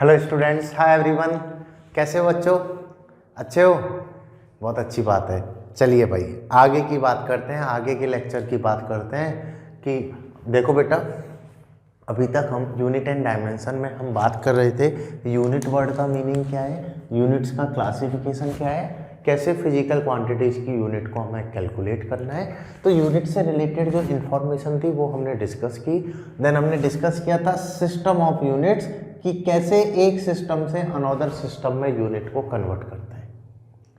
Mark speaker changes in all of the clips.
Speaker 1: Hello students, hi everyone. कैसे हो बच्चों? अच्छे हो? बहुत अच्छी बात है। चलिए भाई आगे की बात करते हैं, आगे के लेक्चर की बात करते हैं कि देखो बेटा, अभी तक हम यूनिट एंड डायमेंशन में हम बात कर रहे थे यूनिट वर्ड का मीनिंग क्या है, यूनिट्स का क्लासिफिकेशन क्या है, कैसे फिजिकल क्वांटिटीज़ की यूनिट को हमें कैलकुलेट करना है। तो यूनिट से रिलेटेड जो इन्फॉर्मेशन थी वो हमने डिस्कस की। देन हमने डिस्कस किया था सिस्टम ऑफ यूनिट्स, कि कैसे एक सिस्टम से अनदर सिस्टम में यूनिट को कन्वर्ट करता है।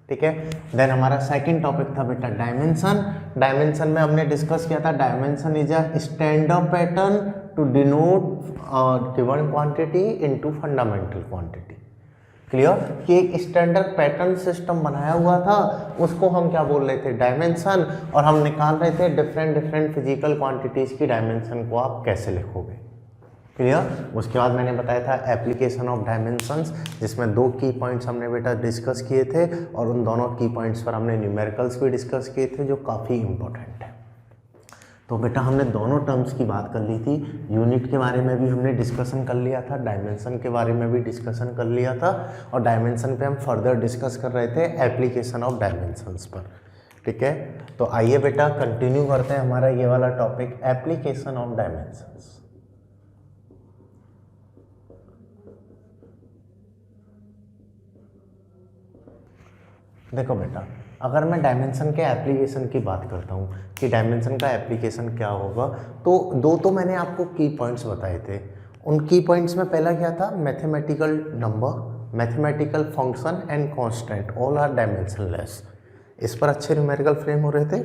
Speaker 1: ठीक है। देन हमारा सेकंड टॉपिक था बेटा डायमेंशन। डायमेंशन में हमने डिस्कस किया था dimension is a standard pattern to denote given quantity into fundamental quantity. Clear? कि एक स्टैंडर्ड पैटर्न सिस्टम बनाया हुआ था, उसको हम क्या बोल रहे थे, डायमेंशन। और हम निकाल रहे थे डिफरेंट डिफरेंट फिजिकल क्वांटिटीज की डायमेंशन को आप कैसे लिखोगे। क्लियर? उसके बाद मैंने बताया था एप्लीकेशन ऑफ डायमेंशंस, जिसमें दो की पॉइंट्स हमने बेटा डिस्कस किए थे और उन दोनों की पॉइंट्स पर हमने न्यूमेरिकल्स भी डिस्कस किए थे जो काफ़ी इंपॉर्टेंट है। तो बेटा हमने दोनों टर्म्स की बात कर ली थी, यूनिट के बारे में भी हमने डिस्कशन कर लिया था, डायमेंशन के बारे में भी डिस्कशन कर लिया था, और डायमेंशन पे हम फर्दर डिस्कस कर रहे थे एप्लीकेशन ऑफ डायमेंशंस पर। ठीक है, तो आइए बेटा कंटिन्यू करते हैं हमारा ये वाला टॉपिक, एप्लीकेशन ऑफ डायमेंशंस। देखो बेटा, अगर मैं डायमेंशन के एप्लीकेशन की बात करता हूँ कि डायमेंशन का एप्लीकेशन क्या होगा, तो दो तो मैंने आपको की पॉइंट्स बताए थे। उन की पॉइंट्स में पहला क्या था, mathematical number, mathematical function and constant all are dimensionless. इस पर अच्छे न्यूमेरिकल फ्रेम हो रहे थे।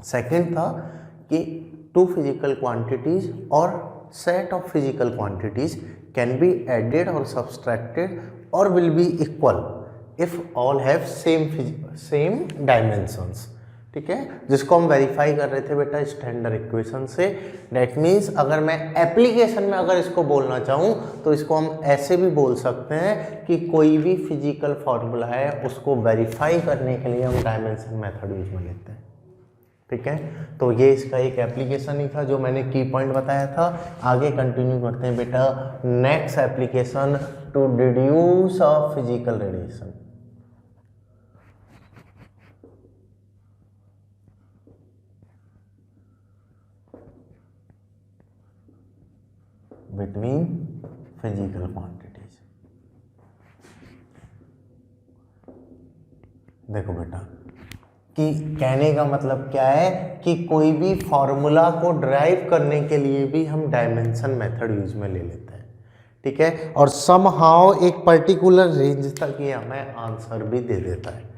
Speaker 1: सेकंड था कि टू फिजिकल क्वांटिटीज और set of physical quantities can be added और सब्सट्रैक्टेड और will be equal if all have same dimensions. ठीक है, जिसको हम वेरीफाई कर रहे थे बेटा स्टैंडर्ड इक्वेशन से। दैट मीन्स अगर मैं एप्लीकेशन में अगर इसको बोलना चाहूँ तो इसको हम ऐसे भी बोल सकते हैं कि कोई भी फिजिकल फॉर्मूला है उसको वेरीफाई करने के लिए हम डायमेंशन मेथड यूज में लेते हैं। ठीक है, तो ये इसका एक एप्लीकेशन ही था जो मैंने की पॉइंट बताया था। आगे कंटिन्यू करते हैं बेटा, next application to deduce a physical relation between physical quantities. देखो बेटा कि कहने का मतलब क्या है कि कोई भी फॉर्मूला को ड्राइव करने के लिए भी हम डायमेंशन मेथड यूज में ले लेते हैं। ठीक है, और समहाउ एक पर्टिकुलर रेंज तक ये हमें आंसर भी दे देता है।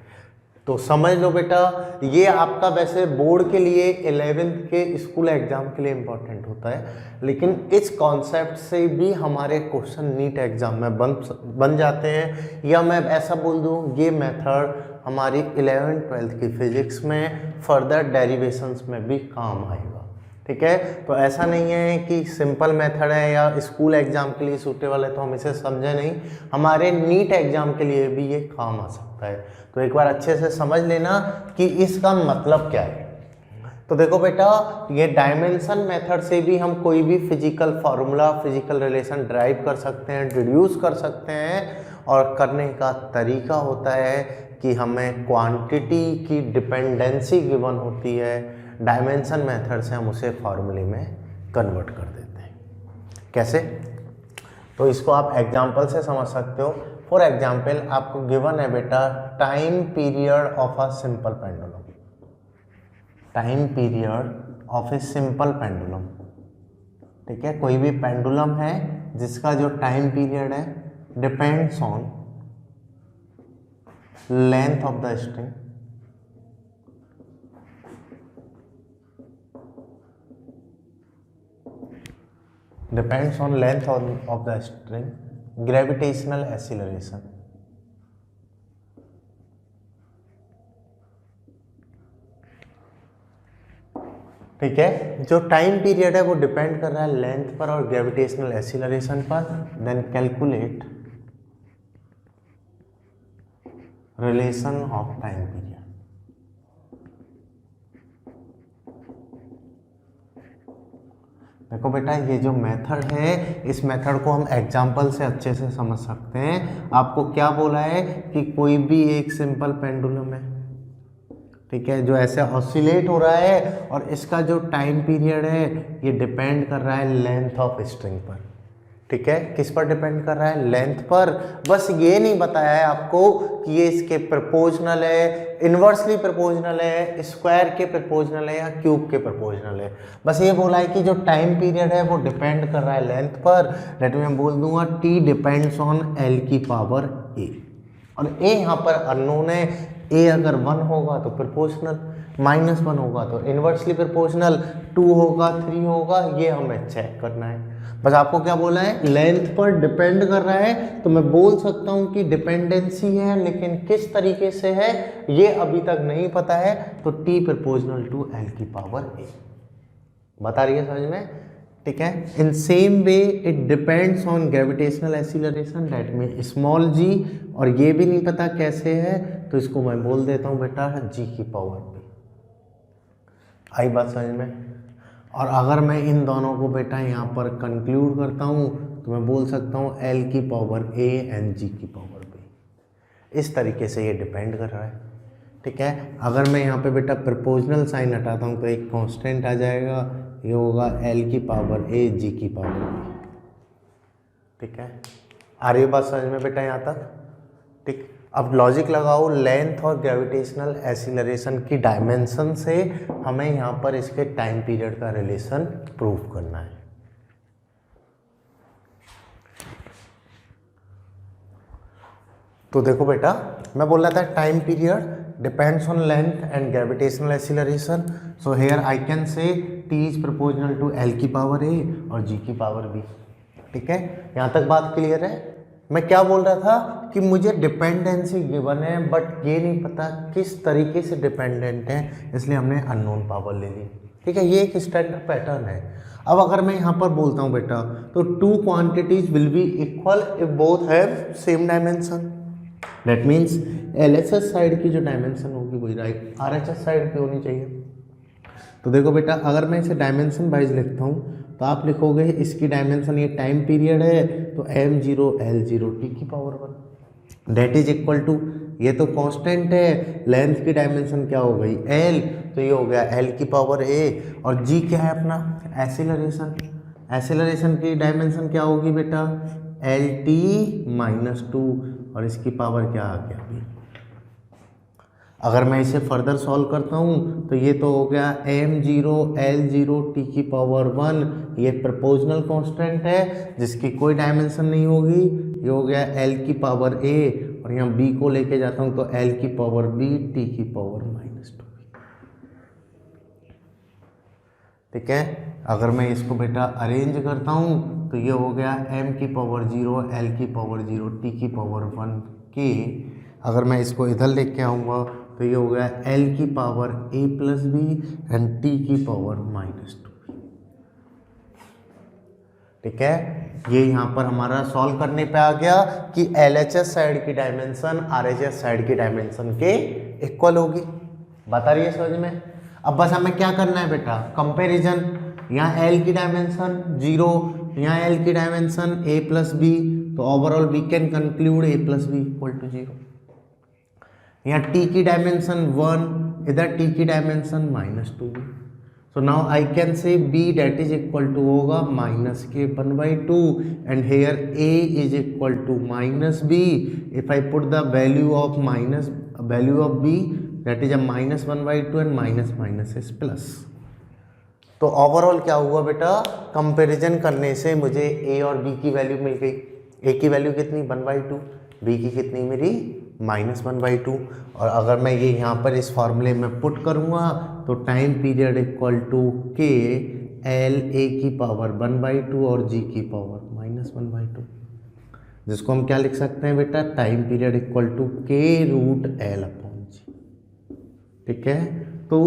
Speaker 1: तो समझ लो बेटा, ये आपका वैसे बोर्ड के लिए 11th के स्कूल एग्जाम के लिए इम्पोर्टेंट होता है, लेकिन इस कॉन्सेप्ट से भी हमारे क्वेश्चन नीट एग्जाम में बन जाते हैं। या मैं ऐसा बोल दूं, ये मेथड हमारी 11th-12th की फिजिक्स में फर्दर डेरिवेशंस में भी काम आएगा। ठीक है, तो ऐसा नहीं है कि सिंपल मेथड है या स्कूल एग्जाम के लिए सूटेबल है तो हम इसे समझे नहीं, हमारे नीट एग्जाम के लिए भी ये काम आ सकता है। तो एक बार अच्छे से समझ लेना कि इसका मतलब क्या है। तो देखो बेटा, ये डायमेंशन मेथड से भी हम कोई भी physical formula, physical relation drive कर सकते हैं, डिड्यूस कर सकते हैं। और करने का तरीका होता है कि हमें क्वांटिटी की डिपेंडेंसी गिवन होती है, डायमेंशन मेथड से हम उसे फार्मूले में कन्वर्ट कर देते हैं। कैसे? तो इसको आप एग्जाम्पल से समझ सकते हो। फॉर एग्जाम्पल आपको गिवन है बेटा time period of a simple pendulum, time period of a simple pendulum. ठीक है, कोई भी पेंडुलम है जिसका जो टाइम पीरियड है depends on length of the string, depends on length of the string, gravitational acceleration। ठीक है, जो टाइम पीरियड है वो डिपेंड कर रहा है लेंथ पर और ग्रेविटेशनल एक्सीलरेशन पर। Then calculate relation of time period. देखो बेटा ये जो मेथड है, इस मेथड को हम एग्जाम्पल से अच्छे से समझ सकते हैं। आपको क्या बोला है कि कोई भी एक सिंपल पेंडुलम है, ठीक है, जो ऐसे ऑसिलेट हो रहा है और इसका जो टाइम पीरियड है ये डिपेंड कर रहा है लेंथ ऑफ स्ट्रिंग पर, ठीक है। किस पर डिपेंड कर रहा है? लेंथ पर। बस ये नहीं बताया है आपको कि ये इसके प्रोपोर्शनल है, इन्वर्सली प्रोपोर्शनल है, स्क्वायर के प्रोपोर्शनल है या क्यूब के प्रोपोर्शनल है। बस ये बोला है कि जो टाइम पीरियड है वो डिपेंड कर रहा है लेंथ पर। लेट मैं बोल दूंगा टी डिपेंड्स ऑन एल की पावर ए, और ए यहाँ पर अननोन है। ए अगर 1 होगा तो प्रोपोर्शनल, -1 होगा तो इन्वर्सली प्रोपोर्शनल, 2 होगा 3 होगा, ये हमें चेक करना है। बस आपको क्या बोला है? लेंथ पर डिपेंड कर रहा है, तो मैं बोल सकता हूं कि डिपेंडेंसी है, लेकिन किस तरीके से है ये अभी तक नहीं पता है। तो टी प्रोपोर्शनल टू एल की पावर ए, बता रही है समझ में, ठीक है। In same way it depends on gravitational acceleration that में स्मॉल जी, और ये भी नहीं पता कैसे है, तो इसको मैं बोल देता हूँ बेटा जी की पावर पे। आई बात समझ में? और अगर मैं इन दोनों को बेटा यहाँ पर कंक्लूड करता हूँ तो मैं बोल सकता हूँ एल की पावर ए एंड जी की पावर बी। इस तरीके से ये डिपेंड कर रहा है, ठीक है। अगर मैं यहाँ पे बेटा प्रोपोर्शनल साइन हटाता हूँ तो एक कांस्टेंट आ जाएगा, ये होगा एल की पावर ए जी की पावर बी, ठीक है। आ रही बात समझ में बेटा यहाँ तक? ठीक। अब लॉजिक लगाओ, लेंथ और ग्रेविटेशनल एक्सीलरेशन की डायमेंशन से हमें यहाँ पर इसके टाइम पीरियड का रिलेशन प्रूव करना है। तो देखो बेटा मैं बोल रहा था time period depends on length and gravitational acceleration, so here I can say T is proportional to L की पावर ए और जी की पावर बी, ठीक है। यहाँ तक बात क्लियर है? मैं क्या बोल रहा था कि मुझे डिपेंडेंसी गिवन है, बट ये नहीं पता किस तरीके से डिपेंडेंट है, इसलिए हमने अननोन पावर ले ली, ठीक है। ये एक स्टैंडर्ड पैटर्न है। अब अगर मैं यहाँ पर बोलता हूँ बेटा तो two quantities will be equal if both have same dimension, that means LHS side की जो डायमेंशन होगी वही राइट आरएचएस साइड की होनी चाहिए। तो देखो बेटा अगर मैं इसे डायमेंशन वाइज लिखता हूँ तो आप लिखोगे इसकी डायमेंशन, ये टाइम पीरियड है तो m0 L0 t की power 1 that is equal to, ये तो कांस्टेंट है, लेंथ की डायमेंशन क्या हो गई L, तो ये हो गया L की पावर a, और g क्या है अपना एक्सीलरेशन, एक्सीलरेशन की डायमेंशन क्या होगी बेटा LT -2, और इसकी पावर क्या आ गया अभी। अगर मैं इसे फर्दर सॉल्व करता हूँ तो ये तो हो गया m0 L0 t की पावर 1, ये प्रोपोर्शनल कांस्टेंट है जिसकी कोई डायमेंशन नहीं होगी, ये हो गया L की पावर a, और यहाँ b को लेके जाता हूँ तो L की पावर b t की पावर -2, ठीक है। अगर मैं इसको बेटा अरेंज करता हूँ तो ये हो गया m की पावर 0 L की पावर 0 t की पावर 1 k, अगर मैं इसको इधर लेके आऊँगा तो ये हो गया L की power a plus B and t की पावर -2, ठीक है। ये यहाँ पर हमारा सॉल्व करने पे आ गया कि LHS साइड की डायमेंशन RHS साइड की डायमेंशन के इक्वल होगी, बता रही है समझ में। अब बस हमें क्या करना है बेटा कंपैरिजन, यहाँ L की डायमेंशन 0, यहाँ L की डायमेंशन a प्लस बी, तो overall we can conclude a plus B equal to 0। यहाँ t की डायमेंशन 1, इधर t की dimension -2, so now I can say b that is equal to होगा -k1/2 and here a is equal to -b, if I put the value of b that is -1/2 and minus is plus. तो overall क्या हुआ बेटा, comparison करने से मुझे a और b की वैल्यू मिल गई। a की वैल्यू कितनी 1/2, b की कितनी मेरी -1/2, और अगर मैं ये यहाँ पर इस फॉर्मूले में पुट करूँगा तो time period equal to k L a की पावर 1/2 और g की पावर -1/2, जिसको हम क्या लिख सकते हैं बेटा time period equal to k√L/g, ठीक है। तो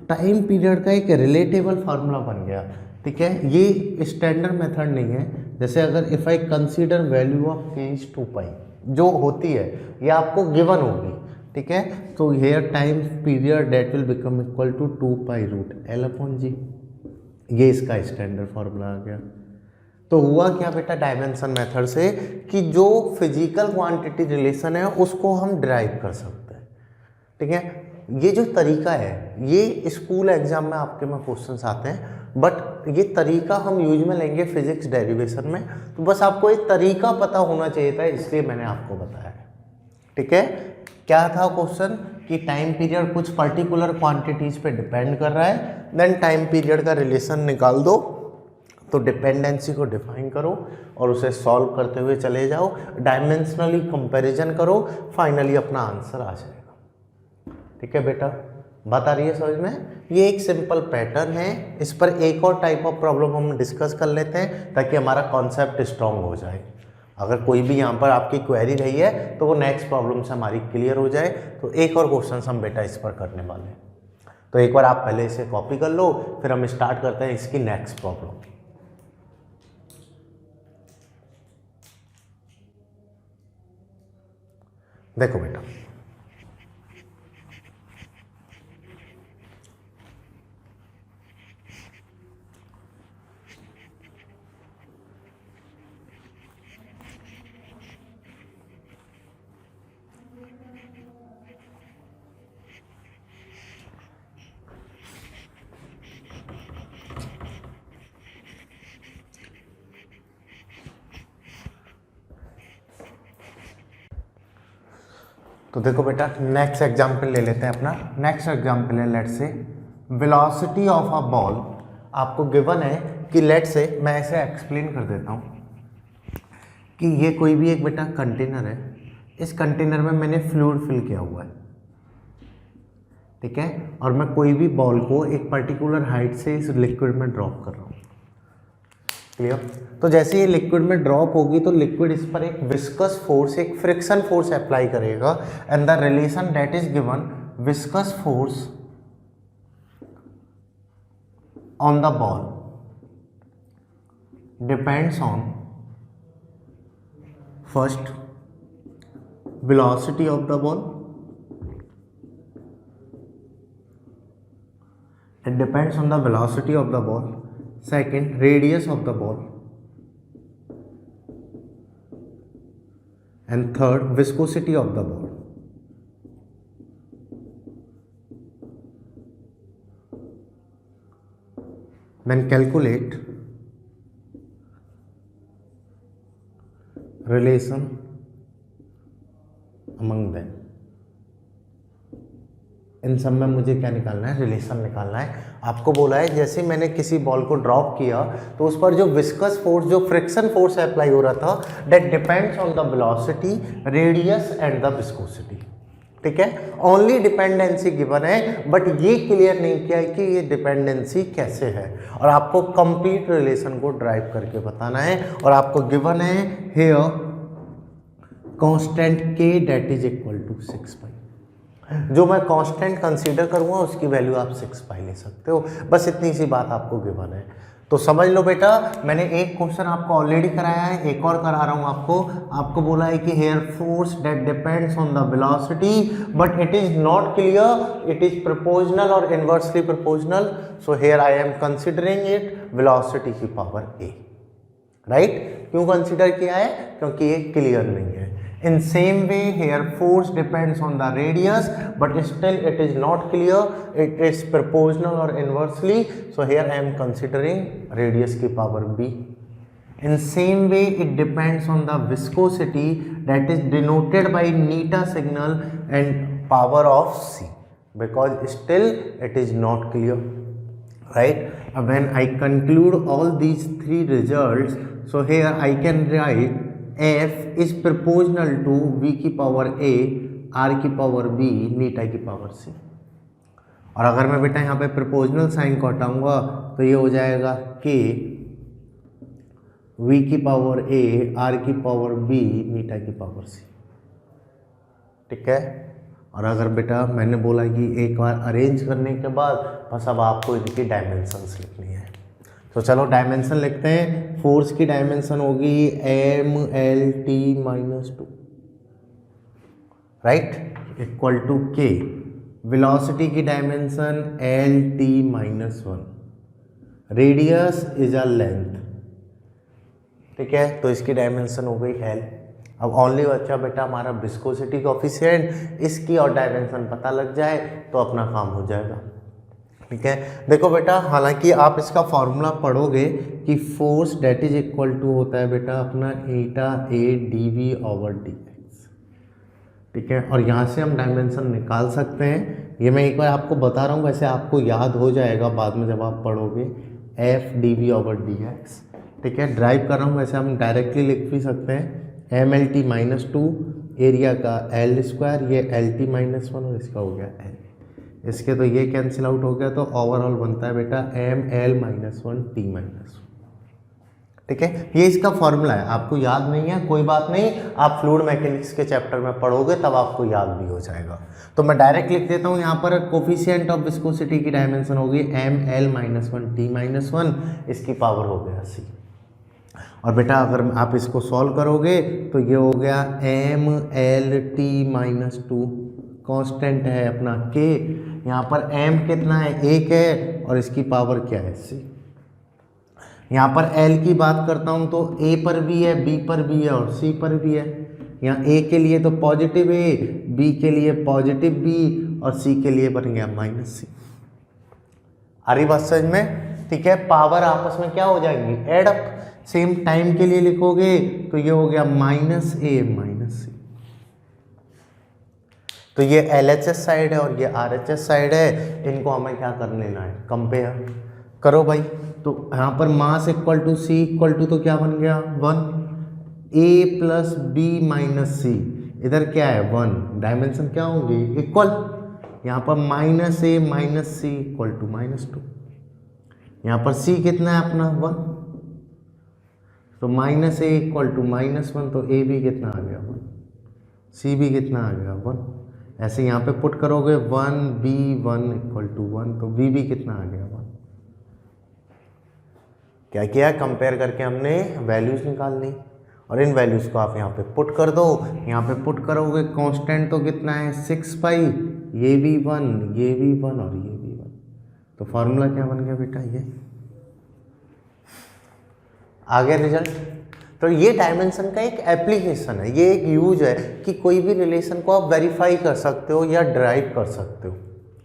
Speaker 1: टाइम पीरियड का एक रिलेटेबल फार्मूला बन गया, ठीक है। ये स्टैंडर्ड मेथड नहीं है, जैसे अगर if I consider value of k is 2π जो होती है ये आपको गिवन होगी, ठीक है। तो here time period that will become equal to 2π√L/g, ये इसका स्टैंडर्ड फॉर्मूला आ गया। तो हुआ क्या बेटा डायमेंशन मेथड से कि जो फिजिकल क्वांटिटी रिलेशन है उसको हम डिराइव कर सकते हैं। ठीक है, ये जो तरीका है ये स्कूल एग्जाम में आपके में क्वेश्चंस आते हैं, बट ये तरीका हम यूज में लेंगे फिजिक्स डेरिवेशन में। तो बस आपको एक तरीका पता होना चाहिए था, इसलिए मैंने आपको बताया है। ठीक है, क्या था क्वेश्चन कि टाइम पीरियड कुछ पर्टिकुलर क्वांटिटीज पे डिपेंड कर रहा है, देन टाइम पीरियड का रिलेशन निकाल दो, तो डिपेंडेंसी को डिफाइन करो और उसे सॉल्व करते हुए चले जाओ, डायमेंशनली कंपैरिजन करो, फाइनली अपना आंसर आ जाएगा। ठीक है बेटा, बात आ रही है समझ में? ये एक सिंपल पैटर्न है, इस पर एक और टाइप ऑफ प्रॉब्लम हम डिस्कस कर लेते हैं ताकि हमारा कॉन्सेप्ट स्ट्रांग हो जाए। अगर कोई भी यहाँ पर आपकी क्वेरी रही है तो वो नेक्स्ट प्रॉब्लम से हमारी क्लियर हो जाए। तो एक और क्वेश्चन हम बेटा इस पर करने वाले हैं, तो एक बार आप पहले इसे कॉपी कर लो, फिर हम स्टार्ट करते हैं इसकी नेक्स्ट प्रॉब्लम। देखो बेटा, तो देखो बेटा नेक्स्ट एग्जाम्पल ले लेते हैं अपना। नेक्स्ट एग्जाम्पल है लेट से वेलोसिटी ऑफ अ बॉल। आपको गिवन है कि लेट से, मैं ऐसे एक्सप्लेन कर देता हूँ कि ये कोई भी एक बेटा कंटेनर है, इस कंटेनर में मैंने फ्लूइड फिल किया हुआ है। ठीक है, और मैं कोई भी बॉल को एक पर्टिकुलर हाइट से इस लिक्विड में ड्रॉप कर रहा हूँ। क्लियर? तो जैसे ये लिक्विड में ड्रॉप होगी तो लिक्विड इस पर एक विस्कस फोर्स, एक फ्रिक्शन फोर्स अप्लाई करेगा, and the relation that is given viscous force on the ball depends on first velocity of the ball, it depends on the velocity of the ball, second radius of the ball, and third viscosity of the ball. Then calculate relation among them. इन सब में मुझे क्या निकालना है? Relation निकालना है। आपको बोला है जैसे मैंने किसी बॉल को ड्रॉप किया तो उस पर जो विस्कस फोर्स, जो फ्रिक्शन फोर्स अप्लाई हो रहा था, that depends on the velocity, radius and the viscosity. ठीक है, ओनली डिपेंडेंसी गिवन है, बट ये क्लियर नहीं किया है कि ये डिपेंडेंसी कैसे है, और आपको कंप्लीट रिलेशन को ड्राइव करके बताना है। और आपको गिवन है here constant k that is equal to 6 pi. जो मैं कांस्टेंट कंसीडर करूँगा उसकी वैल्यू आप 6 पाई ले सकते हो। बस इतनी सी बात आपको गिवन है, तो समझ लो बेटा। मैंने एक क्वेश्चन आपको ऑलरेडी कराया है, एक और करा रहा हूँ आपको बोला है कि here force that depends on the velocity but it is not clear, it is proportional और inversely proportional, so here I am considering it velocity की पावर a। राइट? क्यों कंसिडर किया है? क्योंकि ये क्लियर नहीं है। In same way, here force depends on the radius, but still it is not clear. It is proportional or inversely. So here I am considering radius की power b. In same way, it depends on the viscosity that is denoted by neta signal and power of c. Because still it is not clear. Right? When I conclude all these three results, so here I can write f is proportional to v की power a, r की power b, नीटा की power c। और अगर मैं बेटा यहाँ पे proportional sign को हटाऊंगा तो ये हो जाएगा k v की पावर a, r की पावर b, नीटा की पावर c। ठीक है, और अगर बेटा मैंने बोला कि एक बार अरेंज करने के बाद बस अब आपको इनकी डायमेंशंस लिखनी है, तो चलो डायमेंशन लिखते हैं। फोर्स की डायमेंशन होगी mL_t-2, right, equal to k। Velocity की dimension L_t-1, radius is a length, ठीक है, तो इसकी डायमेंशन हो गई L। अब ओनली बच्चा बेटा हमारा विस्कोसिटी कोफिशिएंट, इसकी और डायमेंशन पता लग जाए तो अपना काम हो जाएगा, ठीक है। देखो बेटा, हालांकि आप इसका फॉर्मूला पढ़ोगे कि force that is equal to होता है बेटा अपना eta A D V over D X, ठीक है, और यहाँ से हम डायमेंशन निकाल सकते हैं। ये मैं एक बार आपको बता रहा हूँ, वैसे आपको याद हो जाएगा बाद में जब आप पढ़ोगे, F D V over D X, ठीक है। ड्राइव कर रहा हूँ, वैसे हम डायरेक्टली लिख भी सकते हैं एम एल टी -2 एरिया का L स्क्वायर, ये एल टी -1 और इसका हो गया L, इसके तो ये कैंसिल आउट हो गया, तो ओवरऑल बनता है बेटा एम एल -1 टी -1, ठीक है। ये इसका फॉर्मूला है, आपको याद नहीं है कोई बात नहीं, आप फ्लूइड मैकेनिक्स के चैप्टर में पढ़ोगे तब आपको याद भी हो जाएगा। तो मैं डायरेक्ट लिख देता हूँ यहाँ पर, कोफिशिएंट ऑफ विस्कोसिटी की डायमेंशन होगी एम एल -1 टी -1, इसकी पावर हो गया C। और बेटा अगर आप इसको सॉल्व करोगे तो ये हो गया एम एल टी -2, कांस्टेंट है अपना K, यहाँ पर m कितना है 1 है, और इसकी पावर क्या है C। यहाँ पर L की बात करता हूँ तो A पर भी है, B पर भी है और C पर भी है। यहाँ A के लिए तो पॉजिटिव A, B के लिए पॉजिटिव B और C के लिए बन गया -C। आ रही बात समझ में, ठीक है। पावर आपस में क्या हो जाएंगी, एड अप। सेम टाइम के लिए लिखोगे तो ये हो गया -A -C। तो ये LHS साइड है और ये RHS साइड है, इनको हमें क्या कर लेना है, कंपेयर करो भाई। तो यहाँ पर mass equal to C equal to तो क्या बन गया 1, A plus B minus C, इधर क्या है 1, डायमेंशन क्या होंगे इक्वल, यहाँ पर -A minus C equal to -2, यहाँ पर C कितना है अपना 1, तो -A इक्वल टू -1, तो A भी कितना आ गया 1, C भी कितना आ गया 1। ऐसे यहाँ पे पुट करोगे 1B1 इक्वल टू 1, तो B भी कितना आ गया 1। क्या किया, कंपेयर करके हमने वैल्यूज निकालनी, और इन वैल्यूज को आप यहाँ पे पुट कर दो। यहाँ पे पुट करोगे कांस्टेंट तो कितना है 6 पाई, ये भी 1, ये भी 1 और ये भी 1, तो फार्मूला क्या बन गया बेटा ये आ गया रिजल्ट। तो ये डायमेंशन का एक एप्लीकेशन है, ये एक यूज है कि कोई भी रिलेशन को आप वेरीफाई कर सकते हो या ड्राइव कर सकते हो।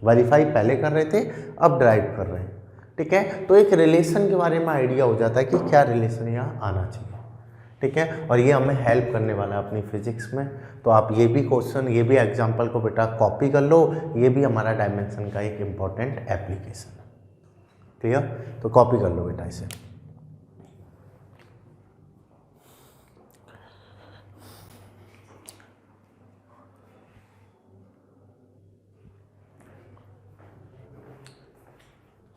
Speaker 1: वेरीफाई पहले कर रहे थे, अब ड्राइव कर रहे हैं, ठीक है। तो एक रिलेशन के बारे में आइडिया हो जाता है कि क्या रिलेशन यहाँ आना चाहिए, ठीक है। और ये हमें हेल्प करने वाला है अपनी फिजिक्स में। तो आप ये भी क्वेश्चन, ये भी एग्जाम्पल को बेटा कॉपी कर लो, ये भी हमारा डायमेंशन का एक इम्पॉर्टेंट एप्लीकेशन है, क्लियर। तो कॉपी कर लो बेटा इसे।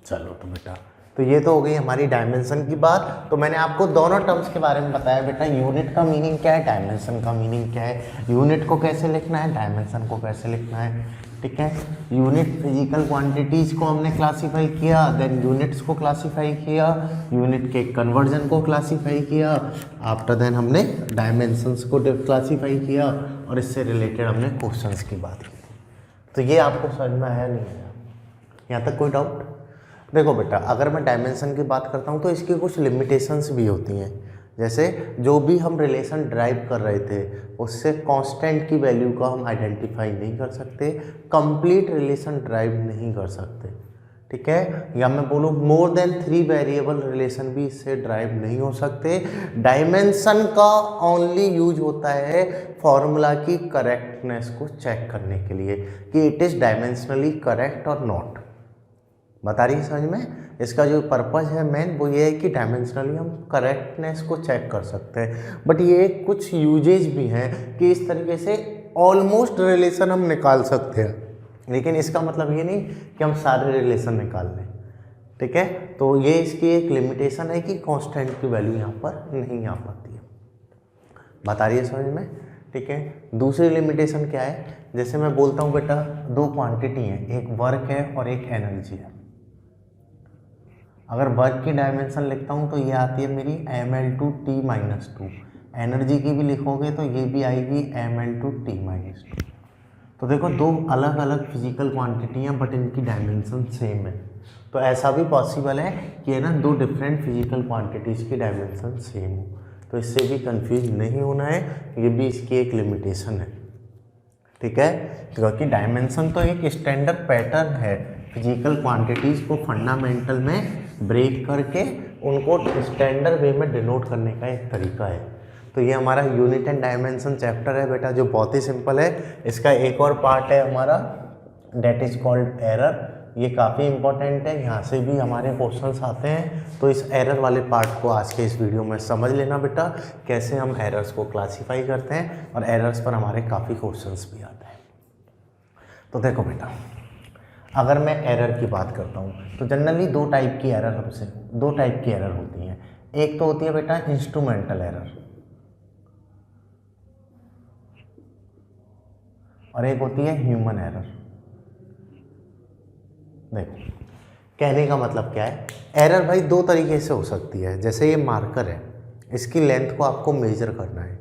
Speaker 1: चलो तो बेटा, तो ये तो हो गई हमारी डायमेंशन की बात। तो मैंने आपको दोनों टर्म्स के बारे में बताया बेटा, यूनिट का मीनिंग क्या है, डायमेंशन का मीनिंग क्या है, यूनिट को कैसे लिखना है, डायमेंशन को कैसे लिखना है, ठीक है। यूनिट फिजिकल क्वांटिटीज़ को हमने क्लासीफाई किया, देन यूनिट्स को क्लासीफाई किया, यूनिट के कन्वर्जन को क्लासीफाई किया, आफ्टर देन हमने डायमेंशंस को क्लासीफाई किया, और इससे रिलेटेड हमने क्वेश्चंस की बात की। तो ये आपको समझ में आया नहीं आया, यहाँ तक कोई डाउट? देखो बेटा, अगर मैं डायमेंशन की बात करता हूँ तो इसकी कुछ लिमिटेशंस भी होती हैं। जैसे जो भी हम रिलेशन ड्राइव कर रहे थे उससे कांस्टेंट की वैल्यू को हम आइडेंटिफाई नहीं कर सकते, कंप्लीट रिलेशन ड्राइव नहीं कर सकते, ठीक है। या मैं बोलूँ मोर देन 3 वेरिएबल रिलेशन भी इससे ड्राइव नहीं हो सकते। डायमेंशन का ओनली यूज होता है फॉर्मूला की करेक्टनेस को चेक करने के लिए कि इट इज़ डायमेंशनली करेक्ट और नॉट। बता रही है समझ में? इसका जो पर्पज़ है मेन वो ये है कि डायमेंशनली हम करेक्टनेस को चेक कर सकते हैं। बट ये कुछ यूजेज भी हैं कि इस तरीके से ऑलमोस्ट रिलेशन हम निकाल सकते हैं, लेकिन इसका मतलब ये नहीं कि हम सारे रिलेशन निकाल लें, ठीक है। तो ये इसकी एक लिमिटेशन है कि कांस्टेंट की वैल्यू यहाँ पर नहीं आ पाती है। बता रही है समझ में? ठीक है। दूसरी लिमिटेशन क्या है, जैसे मैं बोलता हूँ बेटा 2 क्वांटिटी हैं, एक वर्क है और एक एनर्जी है। अगर वर्क की डायमेंशन लिखता हूँ तो ये आती है मेरी ml/t-2, एनर्जी की भी लिखोगे तो ये भी आएगी ml/t-2। तो देखो दो अलग अलग फिजिकल क्वांटिटी हैं बट इनकी डायमेंशन सेम है, तो ऐसा भी पॉसिबल है कि है ना दो डिफरेंट फिजिकल क्वांटिटीज़ की डायमेंशन सेम हो, तो इससे भी कंफ्यूज नहीं होना है, ये भी इसकी एक लिमिटेशन है, ठीक है। क्योंकि डायमेंशन तो एक स्टैंडर्ड पैटर्न है फिजिकल क्वांटिटीज़ को फंडामेंटल में ब्रेक करके उनको स्टैंडर्ड वे में डिनोट करने का एक तरीका है। तो ये हमारा यूनिट एंड डायमेंशन चैप्टर है बेटा, जो बहुत ही सिंपल है। इसका एक और पार्ट है हमारा, डेट इज कॉल्ड एरर। ये काफ़ी इंपॉर्टेंट है, यहाँ से भी हमारे क्वेश्चंस आते हैं, तो इस एरर वाले पार्ट को आज के इस वीडियो में समझ लेना बेटा, कैसे हम एरर्स को क्लासीफाई करते हैं, और एरर्स पर हमारे काफ़ी क्वेश्चंस भी आते हैं। तो देखो बेटा, अगर मैं एरर की बात करता हूँ तो जनरली दो टाइप की एरर होती हैं। एक तो होती है बेटा इंस्ट्रूमेंटल एरर, और एक होती है ह्यूमन एरर। देखो कहने का मतलब क्या है, एरर भाई दो तरीके से हो सकती है। जैसे ये मार्कर है, इसकी लेंथ को आपको मेजर करना है,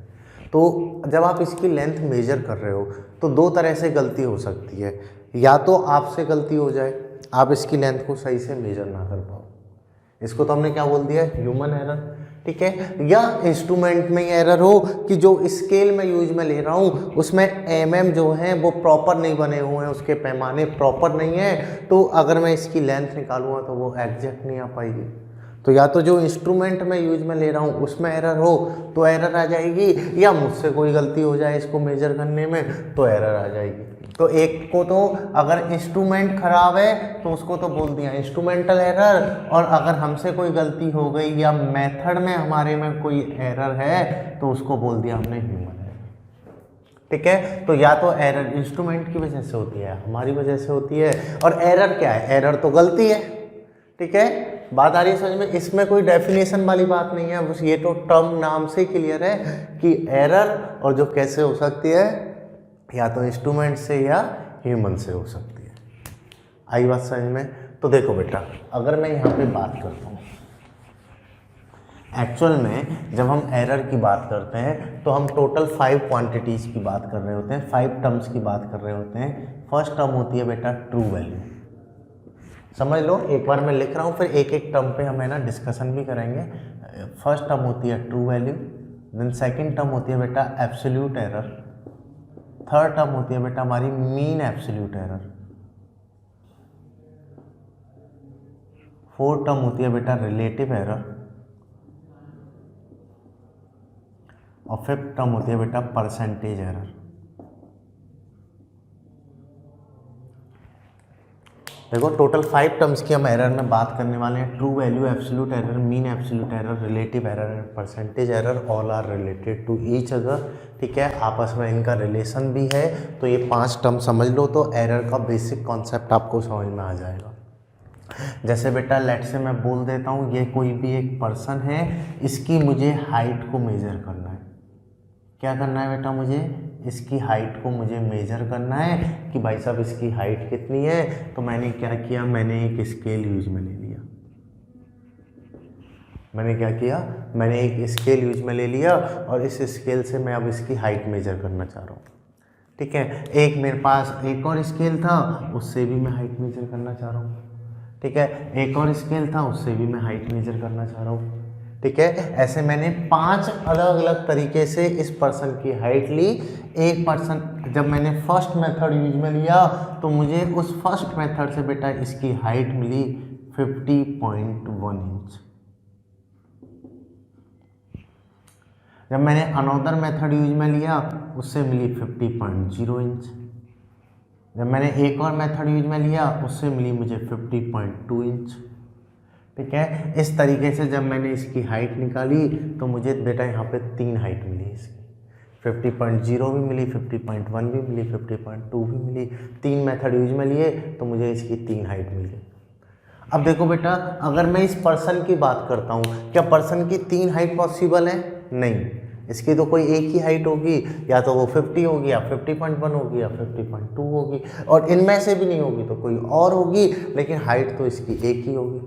Speaker 1: तो जब आप इसकी लेंथ मेजर कर रहे हो तो दो तरह से गलती हो सकती है। या तो आपसे गलती हो जाए, आप इसकी लेंथ को सही से मेजर ना कर पाओ, इसको तो हमने क्या बोल दिया, ह्यूमन एरर, ठीक है। या इंस्ट्रूमेंट में एरर हो कि जो स्केल में यूज में ले रहा हूँ उसमें एमएम जो है वो प्रॉपर नहीं बने हुए हैं, उसके पैमाने प्रॉपर नहीं है, तो अगर मैं इसकी लेंथ निकालूंगा तो वो एग्जैक्ट नहीं आ पाएगी। तो या तो जो इंस्ट्रूमेंट में यूज में ले रहा हूँ उसमें एरर हो तो एरर आ जाएगी, या मुझसे कोई गलती हो जाए इसको मेजर करने में तो एरर आ जाएगी। तो एक को तो अगर इंस्ट्रूमेंट खराब है तो उसको तो बोल दिया इंस्ट्रूमेंटल एरर, और अगर हमसे कोई गलती हो गई या मेथड में हमारे में कोई एरर है तो उसको बोल दिया हमने ह्यूमन एरर, ठीक है। तो या तो एरर इंस्ट्रूमेंट की वजह से होती है, हमारी वजह से होती है, और एरर क्या है, एरर तो गलती है, ठीक है। बात आ रही है समझ में, इसमें कोई डेफिनेशन वाली बात नहीं है, बस ये तो टर्म नाम से क्लियर है कि एरर, और जो कैसे हो सकती है, या तो इंस्ट्रूमेंट से या ह्यूमन से हो सकती है। आई बात समझ में। तो देखो बेटा, अगर मैं यहाँ पे बात करता हूँ, एक्चुअल में जब हम एरर की बात करते हैं तो हम टोटल 5 क्वांटिटीज़ की बात कर रहे होते हैं, 5 टर्म्स की बात कर रहे होते हैं। फर्स्ट टर्म होती है बेटा ट्रू वैल्यू, समझ लो, एक बार मैं लिख रहा हूँ, फिर एक एक टर्म पे हम है ना डिस्कशन भी करेंगे। फर्स्ट टर्म होती है true value, then second term होती है बेटा एब्सोल्यूट एरर, थर्ड टर्म होती है बेटा हमारी mean absolute error, fourth term होती है बेटा रिलेटिव एरर, और फिफ्थ टर्म होती है बेटा परसेंटेज एरर। देखो टोटल 5 टर्म्स की हम एरर में बात करने वाले हैं। True value, absolute error, mean absolute error, relative error and percentage error, all are related to each other, ठीक है। आपस में इनका रिलेशन भी है, तो ये 5 टर्म समझ लो तो एरर का बेसिक कॉन्सेप्ट आपको समझ में आ जाएगा। जैसे बेटा लेट से मैं बोल देता हूँ, ये कोई भी एक पर्सन है, इसकी मुझे हाइट को मेजर करना है। क्या करना है बेटा, मुझे इसकी हाइट को मुझे मेजर करना है कि भाई साहब इसकी हाइट कितनी है। तो मैंने क्या किया, मैंने एक स्केल यूज में ले लिया। मैंने क्या किया, मैंने एक स्केल यूज में ले लिया, और इस स्केल से मैं अब इसकी हाइट मेजर करना चाह रहा हूँ, ठीक है। एक मेरे पास एक और स्केल था, उससे भी मैं हाइट मेजर करना चाह रहा हूँ, ठीक है। एक और स्केल था, उससे भी मैं हाइट मेजर करना चाह रहा हूँ, ठीक है। ऐसे मैंने 5 अलग अलग तरीके से इस पर्सन की हाइट ली। एक पर्सन, जब मैंने फर्स्ट मेथड यूज में लिया तो मुझे उस फर्स्ट मेथड से बेटा इसकी हाइट मिली 50.1 इंच। जब मैंने अनदर मेथड यूज में लिया उससे मिली 50.0 इंच। जब मैंने एक और मेथड यूज में लिया उससे मिली मुझे 50.2 इंच, ठीक है। इस तरीके से जब मैंने इसकी हाइट निकाली तो मुझे बेटा यहाँ पे 3 हाइट मिली इसकी, 50.0 भी मिली, 50.1 भी मिली, 50.2 भी मिली। 3 मेथड यूज में लिए तो मुझे इसकी 3 हाइट मिल गई। अब देखो बेटा, अगर मैं इस पर्सन की बात करता हूँ, क्या पर्सन की 3 हाइट पॉसिबल है? नहीं, इसकी तो कोई एक ही हाइट होगी, या तो वो 50 होगी, या 50.1 होगी, या 50.2 होगी, और इनमें से भी नहीं होगी तो कोई और होगी, लेकिन हाइट तो इसकी एक ही होगी।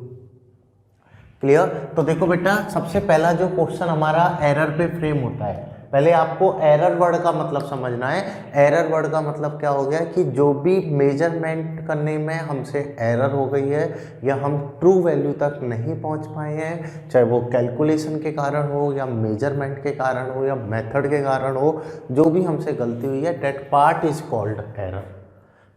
Speaker 1: क्लियर? तो देखो बेटा, सबसे पहला जो क्वेश्चन हमारा एरर पे फ्रेम होता है, पहले आपको एरर वर्ड का मतलब समझना है। एरर वर्ड का मतलब क्या हो गया कि जो भी मेजरमेंट करने में हमसे एरर हो गई है या हम ट्रू वैल्यू तक नहीं पहुंच पाए हैं, चाहे वो कैलकुलेशन के कारण हो या मेजरमेंट के कारण हो या मेथड के कारण हो, जो भी हमसे गलती हुई है, that part is called error.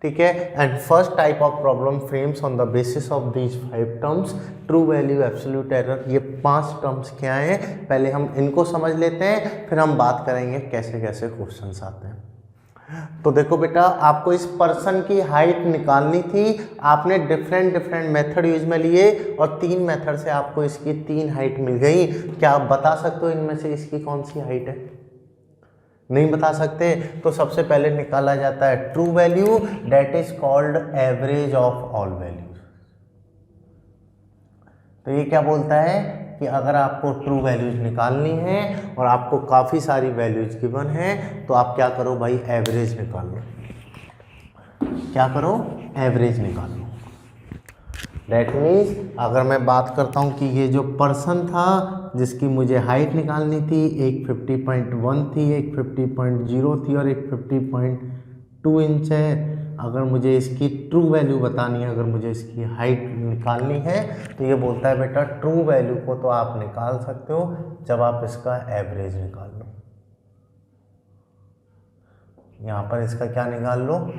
Speaker 1: ठीक है। And first type of problem frames on the basis of these 5 terms, true value, absolute error. ये 5 टर्म्स क्या हैं, पहले हम इनको समझ लेते हैं, फिर हम बात करेंगे कैसे कैसे क्वेश्चंस आते हैं। तो देखो बेटा, आपको इस पर्सन की हाइट निकालनी थी, आपने डिफरेंट मेथड यूज में लिए और 3 मेथड से आपको इसकी 3 हाइट मिल गई। क्या आप बता सकते हो इनमें से इसकी कौन सी हाइट है? नहीं बता सकते। तो सबसे पहले निकाला जाता है true value, that is called average of all values. तो ये क्या बोलता है कि अगर आपको ट्रू वैल्यूज निकालनी है और आपको काफ़ी सारी वैल्यूज गिवन है, तो आप क्या करो भाई, एवरेज निकाल लो। क्या करो? एवरेज निकाल लो। दैट मीन्स अगर मैं बात करता हूँ कि ये जो पर्सन था जिसकी मुझे हाइट निकालनी थी, एक 50.1 थी, एक 50.0 थी और एक 50.2 इंच है। अगर मुझे इसकी ट्रू वैल्यू बतानी है, अगर मुझे इसकी हाइट निकालनी है, तो ये बोलता है बेटा ट्रू वैल्यू को तो आप निकाल सकते हो जब आप इसका एवरेज निकाल लो। यहाँ पर इसका क्या निकाल लो?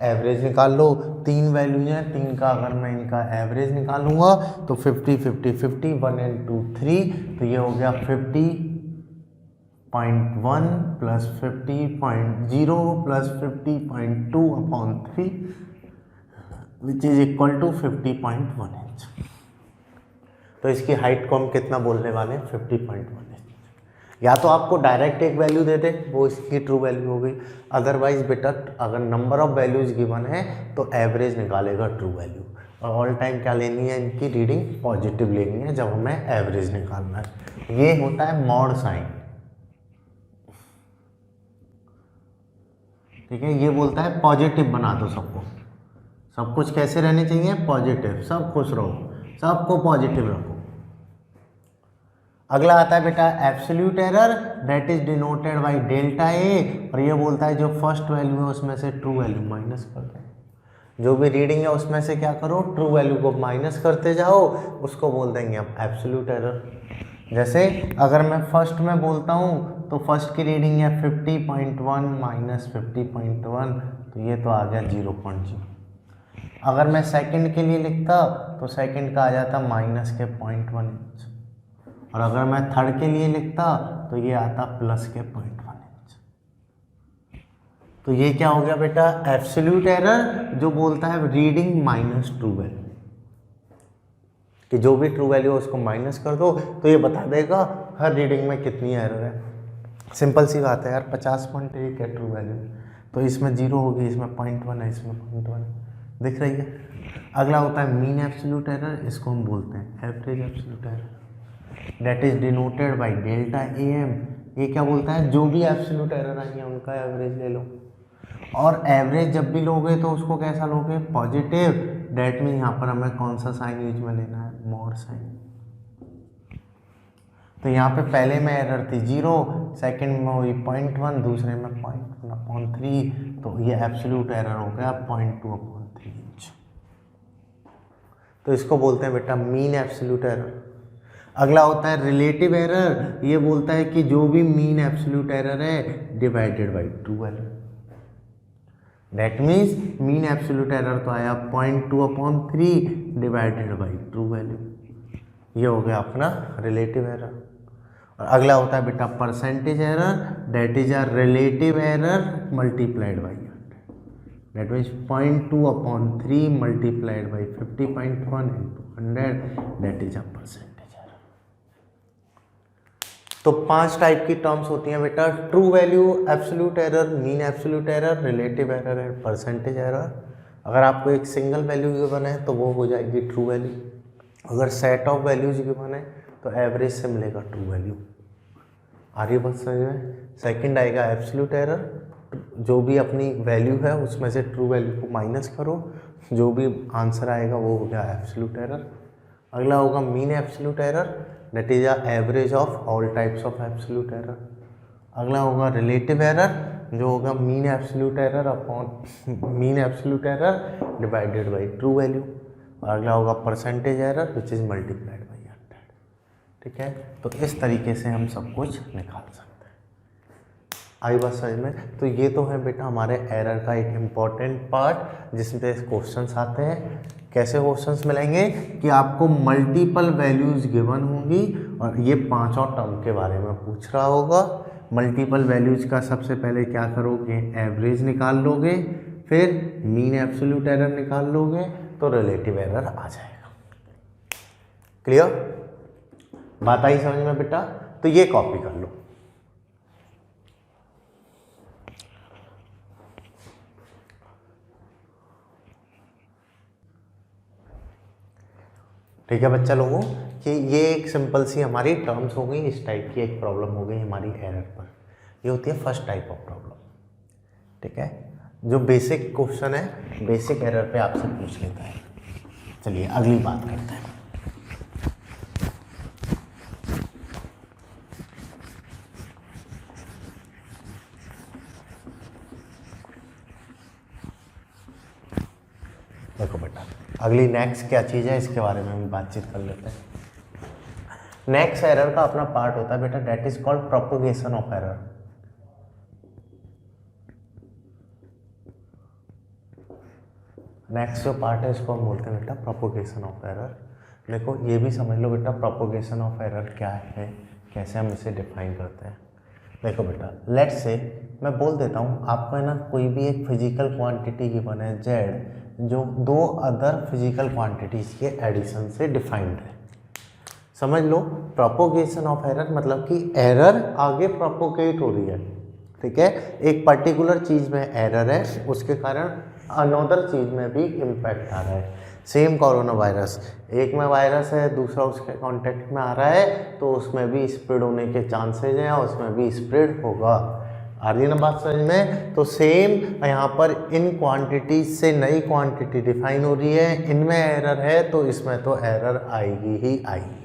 Speaker 1: एवरेज निकाल लो। 3 वैल्यू हैं, 3 का अगर मैं इनका एवरेज निकालूंगा तो 50 50 50 1 and 2 3, तो ये हो गया 50.1 plus 50.0 plus 50.2 upon 3 which is equal to 50.1 inch. तो इसकी हाइट को हम कितना बोलने वाले हैं? 50.1 इंच। या तो आपको डायरेक्ट एक वैल्यू दे दे, वो इसकी ट्रू वैल्यू हो गई। अदरवाइज बेटा अगर नंबर ऑफ वैल्यूज गिवन है तो एवरेज निकालेगा ट्रू वैल्यू। और ऑल टाइम क्या लेनी है, इनकी रीडिंग पॉजिटिव लेनी है जब हमें एवरेज निकालना है। ये होता है मॉड साइन। ठीक है। ये बोलता है पॉजिटिव बना दो सबको, सब कुछ कैसे रहने चाहिए? पॉजिटिव। सब खुश रहो, सबको पॉजिटिव रखो। अगला आता है बेटा absolute error, that is denoted by delta A. और ये बोलता है जो फर्स्ट वैल्यू है उसमें से ट्रू वैल्यू माइनस कर दो। जो भी रीडिंग है उसमें से क्या करो? ट्रू वैल्यू को माइनस करते जाओ, उसको बोल देंगे हम एब्सोल्यूट एरर। जैसे अगर मैं फर्स्ट में बोलता हूँ तो फर्स्ट की रीडिंग है 50.1 माइनस 50.1, तो ये तो आ गया 0.0। अगर मैं सेकंड के लिए लिखता तो सेकंड का आ जाता माइनस के 0.1 इंच, और अगर मैं थर्ड के लिए लिखता तो ये आता प्लस के 0.1 इंच। तो ये क्या हो गया बेटा? एब्सोल्यूट एरर, जो बोलता है रीडिंग माइनस ट्रू वैल्यू, कि जो भी ट्रू वैल्यू है उसको माइनस कर दो तो ये बता देगा हर रीडिंग में कितनी एरर है। सिंपल सी बात है यार, 50.1 है ट्रू वैल्यू, तो इसमें 0 होगी, इसमें 0.1 है, इसमें 0.1 दिख रही है। अगला होता है मीन एब्सोल्यूट एरर, इसको हम बोलते हैं average absolute error, that is denoted by delta A M. ये क्या बोलता है? जो भी एब्सोल्यूट एरर आई है उनका एवरेज ले लो, और एवरेज जब भी लोगे तो उसको कैसा लोगे? पॉजिटिव। डेट में यहाँ पर हमें कौन सा साइन यूज में लेना है? मोर साइन। तो यहाँ पे पहले में एरर थी 0, सेकंड में हुई 0.1, दूसरे में 0.1/3, तो ये एब्सोल्यूट एरर हो गया 0.2/3 इंच। तो इसको बोलते हैं बेटा मीन एब्सोल्यूट एरर। अगला होता है रिलेटिव एरर, ये बोलता है कि जो भी मीन एब्सोल्यूट एरर है divided by true value. That means mean absolute error तो आया 0.2/3 डिवाइडेड बाय ट्रू वैल्यू। ये हो गया अपना रिलेटिव एरर। और अगला होता है बेटा percentage error, that is a relative error multiplied by 100, that means 0.2/3 multiplied by 50.1 into 100, that is a percentage. तो 5 टाइप की टर्म्स होती हैं बेटा, true value, absolute error, mean absolute error, relative error and percentage error. अगर आपको एक single value given है तो वो हो जाएगी ट्रू वैल्यू। अगर सेट ऑफ वैल्यूज गिवन है तो एवरेज से मिलेगा ट्रू वैल्यू। आ रही बात समझ में? सेकंड आएगा एब्सोल्यूट एरर, जो भी अपनी वैल्यू है उसमें से ट्रू वैल्यू को माइनस करो, जो भी आंसर आएगा वो हो गया एब्सोल्यूट एरर। अगला होगा mean absolute error, that is a average of all types of absolute error. अगला होगा रिलेटिव एरर, जो होगा mean absolute error upon mean absolute error divided by true value. और अगला होगा percentage error which is multiplied by 100। ठीक है, तो इस तरीके से हम सब कुछ निकाल सकते हैं। आई बात समझ में? तो ये तो है बेटा हमारे एरर का एक इम्पॉर्टेंट पार्ट जिसमें क्वेश्चंस आते हैं। कैसे क्वेश्चंस मिलेंगे कि आपको मल्टीपल वैल्यूज गिवन होंगी और ये पांचों टर्म के बारे में पूछ रहा होगा। मल्टीपल वैल्यूज का सबसे पहले क्या करोगे, एवरेज निकाल लोगे, फिर मीन एब्सोल्यूट एरर निकाल लोगे, तो रिलेटिव एरर आ जाएगा। क्लियर? बात आई समझ में बेटा? तो ये कॉपी कर लो। ठीक है बच्चा लोगों, कि ये एक सिंपल सी हमारी टर्म्स हो गई, इस टाइप की एक प्रॉब्लम हो गई हमारी एरर पर। ये होती है फर्स्ट टाइप ऑफ प्रॉब्लम। ठीक है, जो बेसिक क्वेश्चन है बेसिक एरर पे आपसे पूछ लेता है। चलिए अगली बात करते हैं। देखो बेटा, अगली नेक्स्ट क्या चीज़ है इसके बारे में भी बातचीत कर लेते हैं। नेक्स्ट एरर का अपना पार्ट होता है बेटा, that is called propagation of error. Next जो पार्ट है इसको हम बोलते हैं बेटा प्रोपोगेशन ऑफ एरर। देखो ये भी समझ लो बेटा प्रोपोगेशन ऑफ एरर क्या है, कैसे हम इसे डिफाइन करते हैं। देखो बेटा, लेट्स से मैं बोल देता हूँ आपको है ना, कोई भी एक फिजिकल क्वांटिटी गिवन है जेड, जो दो अदर फिजिकल क्वांटिटीज के एडिशन से डिफाइंड है। समझ लो प्रोपोगेशन ऑफ एरर मतलब कि एरर आगे प्रोपोगेट हो रही है। ठीक है, एक पर्टिकुलर चीज़ में एरर है, उसके कारण अनदर चीज़ में भी इम्पैक्ट आ रहा है। सेम कोरोना वायरस, एक में वायरस है दूसरा उसके कांटेक्ट में आ रहा है, तो उसमें भी स्प्रेड होने के चांसेज हैं और उसमें भी स्प्रेड होगा। आ रही है ना बात समझ में? तो सेम यहाँ पर इन क्वांटिटीज से नई क्वांटिटी डिफाइन हो रही है, इनमें एरर है तो इसमें तो एरर आएगी ही आएगी।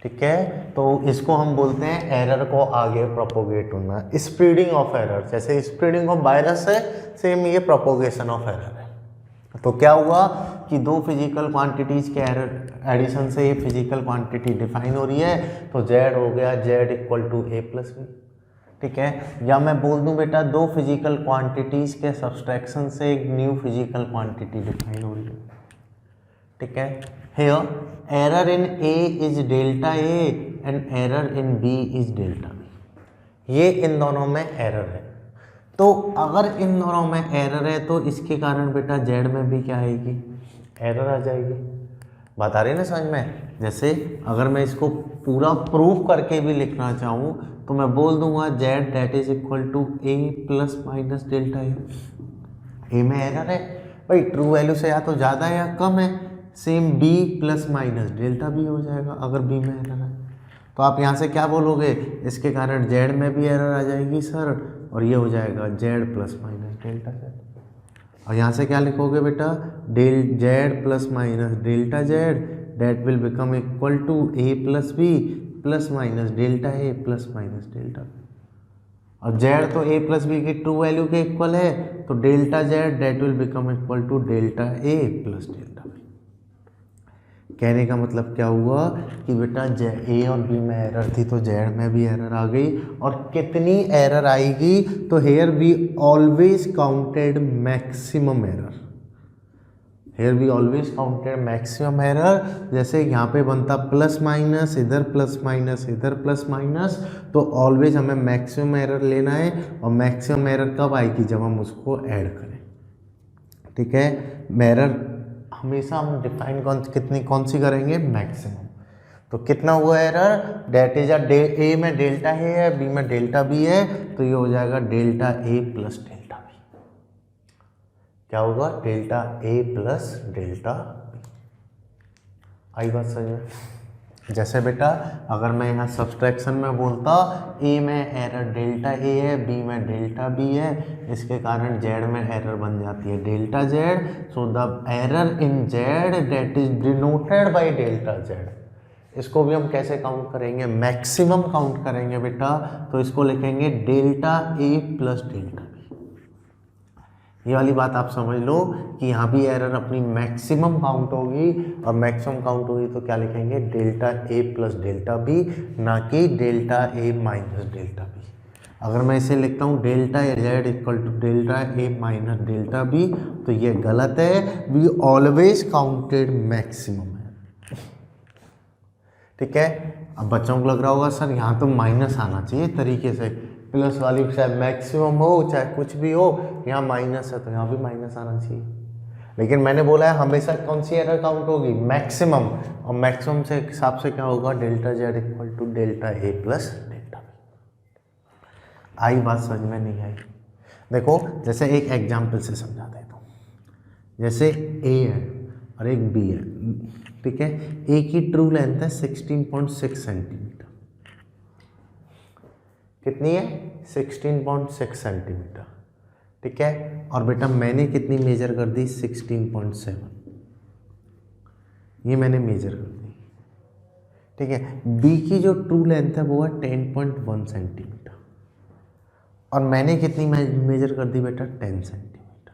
Speaker 1: ठीक है, तो इसको हम बोलते हैं एरर को आगे प्रोपोगेट होना, स्प्रेडिंग ऑफ एरर। जैसे स्प्रेडिंग ऑफ वायरस है, सेम ये प्रोपोगेशन ऑफ एरर है। तो क्या हुआ कि दो फिजिकल क्वांटिटीज के एरर एडिशन से ये फिजिकल क्वांटिटी डिफाइन हो रही है, तो जेड हो गया Z equal to A plus B. ठीक है, या मैं बोल दूं बेटा दो फिजिकल क्वांटिटीज के सब्सट्रैक्शन से एक न्यू फिजिकल क्वांटिटी डिफाइन हो रही है। ठीक है, here error in A is delta A and error in B is delta B. ये इन दोनों में एरर है, तो अगर इन दोनों में एरर है तो इसके कारण बेटा जेड में भी क्या आएगी, एरर आ जाएगी। बात आ रही है ना समझ में? जैसे अगर मैं इसको पूरा प्रूफ करके भी लिखना चाहूँ तो मैं बोल दूंगा Z that is equal to A plus minus delta A. A में एरर है भाई, ट्रू वैल्यू से या तो ज़्यादा है या कम है, same B plus minus delta B हो जाएगा अगर बी में एरर है। तो आप यहाँ से क्या बोलोगे, इसके कारण जेड में भी एरर आ जाएगी सर, और ये हो जाएगा Z plus minus delta Z. और यहाँ से क्या लिखोगे बेटा, del Z plus minus delta Z that will become equal to A plus B plus minus delta A plus minus delta B. और जेड तो ए प्लस बी की true value के इक्वल है, तो delta Z that will become equal to delta A plus delta B. कहने का मतलब क्या हुआ कि बेटा ए और बी में एरर थी तो जेड में भी एरर आ गई, और कितनी एरर आएगी, तो here we always counted maximum error. Here we always counted maximum error. जैसे यहाँ पे बनता प्लस माइनस, इधर प्लस माइनस, इधर प्लस माइनस, तो ऑलवेज हमें मैक्सिमम एरर लेना है। और मैक्सिमम एरर कब आएगी, जब हम उसको ऐड करें। ठीक है, एरर हमेशा हम डिफाइन कौन सी करेंगे, मैक्सिमम। तो कितना हुआ एरर, डेट इज ए में डेल्टा है, बी में डेल्टा बी है, तो ये हो जाएगा delta A plus delta B. क्या होगा, delta A plus delta B. आई बात समझ में? जैसे बेटा अगर मैं यहाँ सब्सट्रैक्शन में बोलता ए में एरर डेल्टा ए है, बी में डेल्टा बी है, इसके कारण जेड में एरर बन जाती है delta Z. So the error in Z that is denoted by delta Z इसको भी हम कैसे काउंट करेंगे, मैक्सिमम काउंट करेंगे बेटा, तो इसको लिखेंगे delta A plus delta B. ये वाली बात आप समझ लो कि यहाँ भी एरर अपनी मैक्सिमम काउंट होगी, और मैक्सिमम काउंट होगी तो क्या लिखेंगे, delta A plus delta B, ना कि delta A minus delta B. अगर मैं इसे लिखता हूँ delta Z equal to delta A minus delta B, तो ये गलत है, वी ऑलवेज काउंटेड मैक्सिमम है। ठीक है। अब बच्चों को लग रहा होगा सर यहाँ तो माइनस आना चाहिए तरीके से, प्लस वाली चाहे मैक्सिमम हो चाहे कुछ भी हो, यहाँ माइनस है तो यहाँ भी माइनस आना चाहिए। लेकिन मैंने बोला है हमेशा कौन सी एरर काउंट होगी, मैक्सिमम, और मैक्सिमम से हिसाब से क्या होगा, delta Z equal to delta A plus delta B. आई बात समझ में नहीं आई? देखो जैसे एक एग्जाम्पल से समझा देता हूँ। जैसे ए है और एक बी है, ठीक है। ए की ट्रू लेंथ है 16.6 सेंटीमीटर, कितनी है, 16.6 सेंटीमीटर, ठीक है। और बेटा मैंने कितनी मेजर कर दी, 16.7, ये मैंने मेजर कर दी, ठीक है। बी की जो ट्रू लेंथ है वो है 10.1 सेंटीमीटर, और मैंने कितनी मेजर कर दी बेटा, 10 सेंटीमीटर।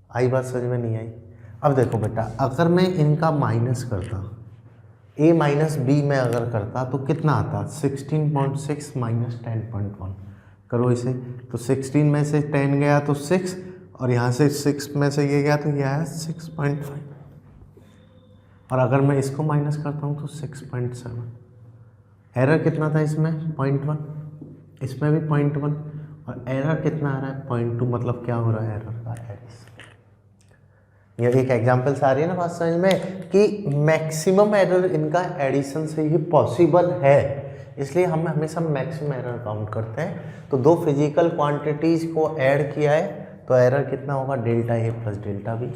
Speaker 1: आई बात समझ में नहीं आई? अब देखो बेटा, अगर मैं इनका माइनस करता, a माइनस बी में अगर करता तो कितना आता, 16.6 माइनस 10.1, करो इसे, तो 16 में से 10 गया तो 6, और यहाँ से 6 में से ये गया तो ये आया 6.5, और अगर मैं इसको माइनस करता हूँ तो 6.7। एरर कितना था इसमें, 0.1, इसमें भी 0.1, और एरर कितना आ रहा है, 0.2, मतलब क्या हो रहा है, एरर का एडिशन। ये एक एग्जाम्पल से आ रही है ना बात समझ में, कि मैक्सिमम एरर इनका एडिशन से ही पॉसिबल है, इसलिए हम हमेशा मैक्सिमम एरर काउंट करते हैं। तो दो फिजिकल क्वांटिटीज़ को ऐड किया है तो एरर कितना होगा, delta A plus delta B.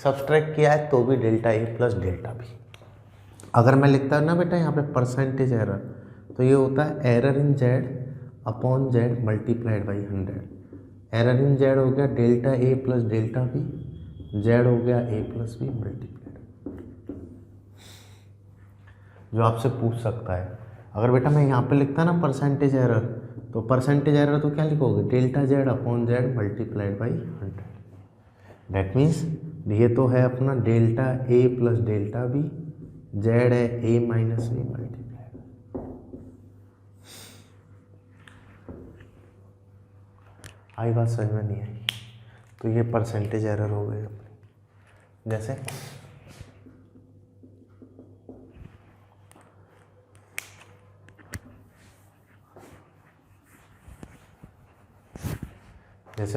Speaker 1: Subtract किया है तो भी delta A plus delta B. अगर मैं लिखता हूँ ना बेटा यहाँ पे परसेंटेज एरर, तो ये होता है error in Z upon Z multiplied by 100। Error in Z हो गया delta A plus delta B, Z हो गया ए प्लस बी मल्टीप्लाइड। जो आपसे पूछ सकता है, अगर बेटा मैं यहाँ पे लिखता ना परसेंटेज एरर, तो परसेंटेज एरर तो क्या लिखोगे, delta Z upon Z multiplied by 100। That means ये तो है अपना delta A plus delta B, Z है ए माइनस ए मल्टीप्लाइड। आई बात समझ में नहीं आई? तो ये परसेंटेज एरर हो गई अपनी। जैसे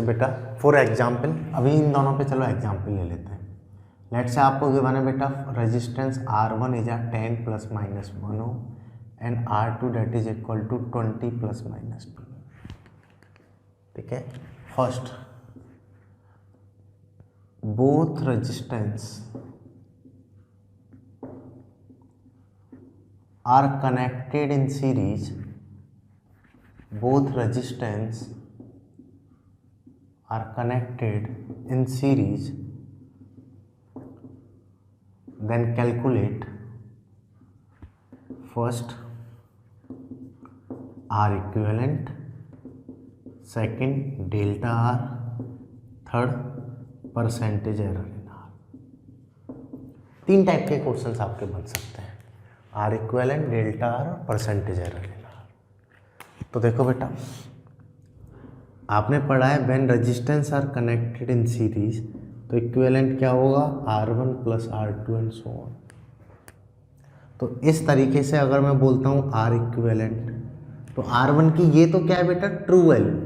Speaker 1: बेटा फॉर एग्जाम्पल, अभी इन दोनों पे चलो एग्जाम्पल ले लेते हैं। लेट से आपको गिवन है बेटा resistance R1 is 10 plus minus 1 ohm and R2 that is equal to 20 plus minus 2। ठीक है, first both resistance are connected in series, both resistance are connected in series, then calculate first R equivalent, second delta R, third percentage error in are. 3 type के questions आपके बन सकते हैं, are equivalent, delta R और percentage error in are. तो देखो बेटा, आपने पढ़ा है when resistance are connected in series, तो इक्विवेलेंट क्या होगा, R1 plus R2 and so on. तो इस तरीके से अगर मैं बोलता हूँ आर इक्विवेलेंट, तो R1 की ये तो क्या है बेटा, ट्रू वैल्यू,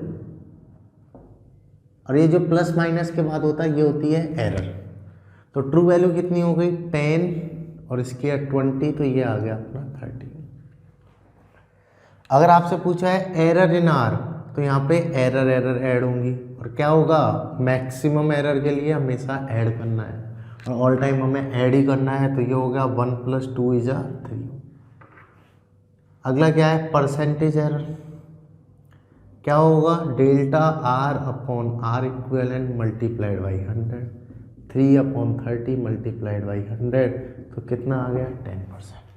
Speaker 1: और ये जो प्लस माइनस के बाद होता है ये होती है एरर। तो ट्रू वैल्यू कितनी हो गई 10 और इसकी 20, तो ये आ गया अपना 30। अगर आपसे पूछा है एरर इन आर, तो यहाँ पे एरर ऐड होंगी, और क्या होगा, मैक्सिमम एरर के लिए हमेशा ऐड करना है, और ऑल टाइम हमें ऐड ही करना है, तो ये हो गया 1 प्लस 2 इज 3। अगला क्या है, परसेंटेज एरर, क्या होगा, delta R upon R equivalent multiplied by 100, 3/30 multiplied by 100, तो कितना आ गया 10%।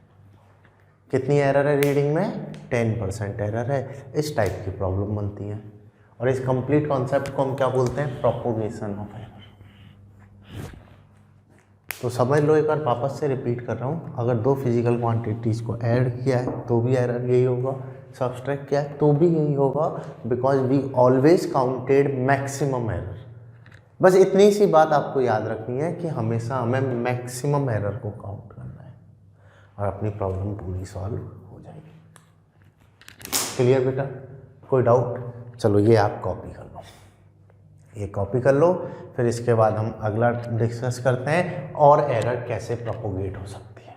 Speaker 1: कितनी एरर है रीडिंग में? 10% एरर है। इस टाइप की प्रॉब्लम बनती है और इस कंप्लीट कॉन्सेप्ट को हम क्या बोलते हैं? Propagation of error. तो समझ लो, एक बार वापस से रिपीट कर रहा हूँ, अगर दो फिजिकल क्वांटिटीज़ को ऐड किया है तो भी एरर यही होगा, सब्सट्रैक्ट किया है तो भी यही होगा, because we always counted maximum error. बस इतनी सी बात आपको याद रखनी है कि हमेशा हमें मैक्सिमम एरर को काउंट करना है और अपनी प्रॉब्लम पूरी सॉल्व हो जाएगी। क्लियर बेटा? कोई डाउट? चलो ये आप कॉपी कर लो, ये कॉपी कर लो, फिर इसके बाद हम अगला डिस्कस करते हैं और एरर कैसे प्रोपोगेट हो सकती है।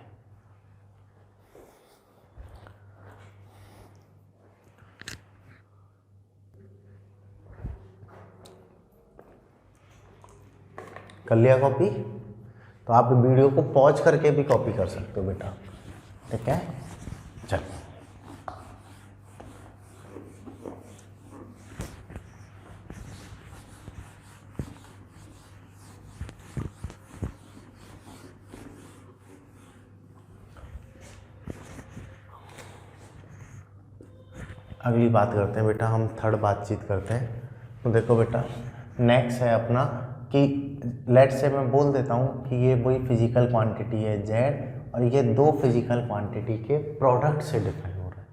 Speaker 1: कर लिया कॉपी? तो आप वीडियो को पॉज करके भी कॉपी कर सकते हो बेटा, ठीक है? चलो अगली बात करते हैं बेटा, हम थर्ड बातचीत करते हैं। तो देखो बेटा, नेक्स्ट है अपना कि लेट से मैं बोल देता हूँ कि ये वही फिजिकल क्वांटिटी है जेड और ये दो फिजिकल क्वांटिटी के प्रोडक्ट से डिफाइन हो रहा है।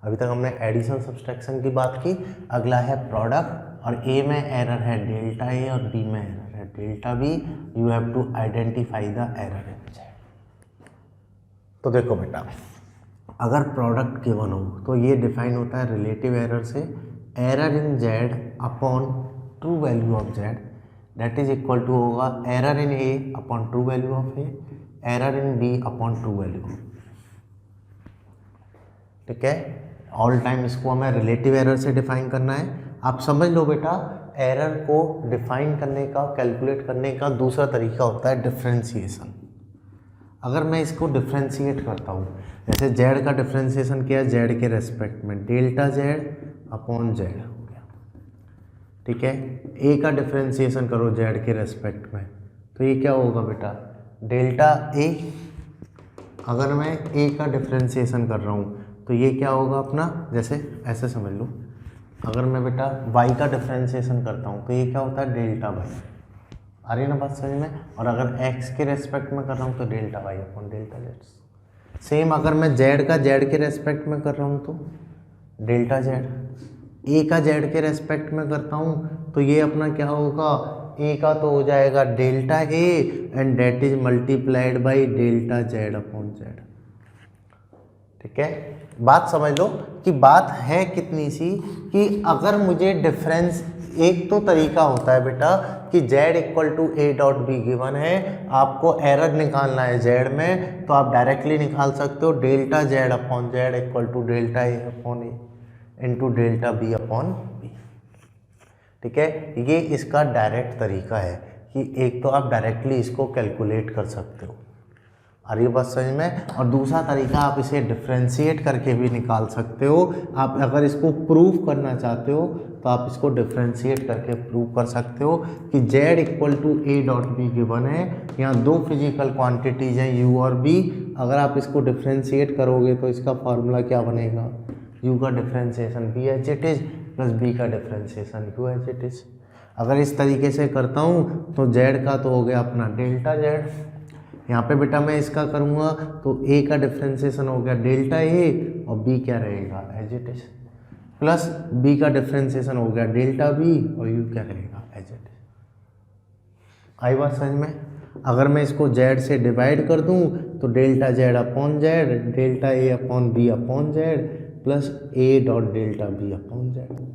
Speaker 1: अभी तक हमने एडिशन सब्सट्रैक्शन की बात की, अगला है प्रोडक्ट और ए में एरर है डेल्टा ए और बी में एरर है delta B. You have to identify the error in Z. तो देखो बेटा, अगर प्रोडक्ट गिवन हो तो ये डिफाइन होता है रिलेटिव एरर से, error in Z upon true value of Z that is equal to होगा error in A upon true value of A, error in B upon true value. ठीक है, all time इसको हमें relative error से define करना है। आप समझ लो बेटा, एरर को डिफाइन करने का, कैलकुलेट करने का दूसरा तरीका होता है डिफ्रेंसिएशन। अगर मैं इसको डिफ्रेंशिएट करता हूँ, जैसे जेड का डिफ्रेंशिएशन किया जेड के रेस्पेक्ट में, डेल्टा जेड अपॉन जेड हो गया। ठीक है, ए का डिफ्रेंशिएशन करो जेड के रेस्पेक्ट में, तो ये क्या होगा बेटा? Delta A. अगर मैं ए का डिफ्रेंशिएशन कर रहा हूँ तो ये क्या होगा अपना, जैसे ऐसे समझ लो, अगर मैं बेटा वाई का डिफ्रेंशिएशन करता हूँ तो ये क्या होता है? Delta Y. आ रही है ना बात समझ में? और अगर x के रेस्पेक्ट में कर रहा हूँ तो delta Y upon delta Z. Same अगर मैं z का z के रेस्पेक्ट में कर रहा हूँ तो डेल्टा z, a का z के रेस्पेक्ट में करता हूँ तो ये अपना क्या होगा? a का तो हो जाएगा delta a and that is multiplied by delta z upon z। ठीक है, बात समझ लो कि बात है कितनी सी कि अगर मुझे डिफरेंस, एक तो तरीका होता है बेटा कि z equal to A dot B given है, आपको एरर निकालना है z में, तो आप डायरेक्टली निकाल सकते हो delta z upon Z equal to delta A upon A into delta B upon B. ठीक है, ये इसका डायरेक्ट तरीका है कि एक तो आप डायरेक्टली इसको कैलकुलेट कर सकते हो, आ रही है बात समझ में? और दूसरा तरीका आप इसे डिफ्रेंशिएट करके भी निकाल सकते हो। आप अगर इसको प्रूव करना चाहते हो तो आप इसको डिफ्रेंशिएट करके प्रूव कर सकते हो कि z equal to A dot B given है। यहाँ दो फिजिकल क्वांटिटीज हैं u और b, अगर आप इसको डिफ्रेंशिएट करोगे तो इसका फॉर्मूला क्या बनेगा? u का differentiation b H it is plus b का differentiation u H it is. अगर इस तरीके से करता हूँ तो z का तो हो गया अपना डेल्टा z, यहाँ पे बेटा मैं इसका करूँगा तो a का डिफ्रेंशिएशन हो गया डेल्टा a और b क्या रहेगा? As it is, plus b का डिफ्रेंशिएशन हो गया डेल्टा b और u क्या रहेगा? As it is. आई बात समझ में? अगर मैं इसको z से डिवाइड कर दूँ तो delta z upon Z, delta a upon b upon Z plus a dot delta b upon Z.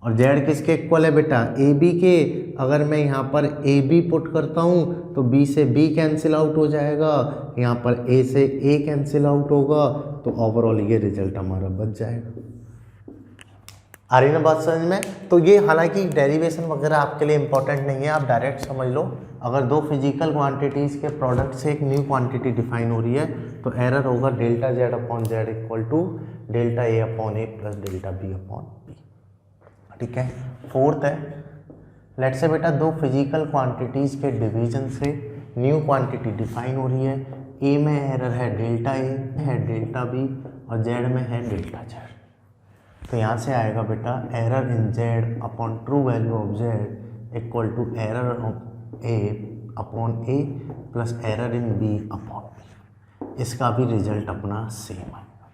Speaker 1: और z किसके इक्वल है बेटा? ए बी के। अगर मैं यहाँ पर ए बी पुट करता हूँ तो b से b कैंसिल आउट हो जाएगा, यहाँ पर a से a कैंसिल आउट होगा, तो ओवरऑल ये रिजल्ट हमारा बच जाएगा। आ रही ना बात समझ में? तो ये हालांकि डेरिवेशन वगैरह आपके लिए इंपॉर्टेंट नहीं है, आप डायरेक्ट समझ लो। अगर दो फिजिकल क्वांटिटीज़ के प्रोडक्ट से एक न्यू क्वांटिटी डिफाइन हो रही है तो एरर होगा delta Z upon Z equal to delta A upon A plus delta B upon B. ठीक है, फोर्थ है लेट्स से बेटा दो फिजिकल क्वांटिटीज़ के डिवीजन से न्यू क्वांटिटी डिफाइन हो रही है। ए में एरर है डेल्टा ए, है डेल्टा बी और जेड में है डेल्टा जेड। तो यहाँ से आएगा बेटा error in Z upon true value of Z equal to error of A upon A plus error in B upon B. इसका भी रिजल्ट अपना सेम आएगा,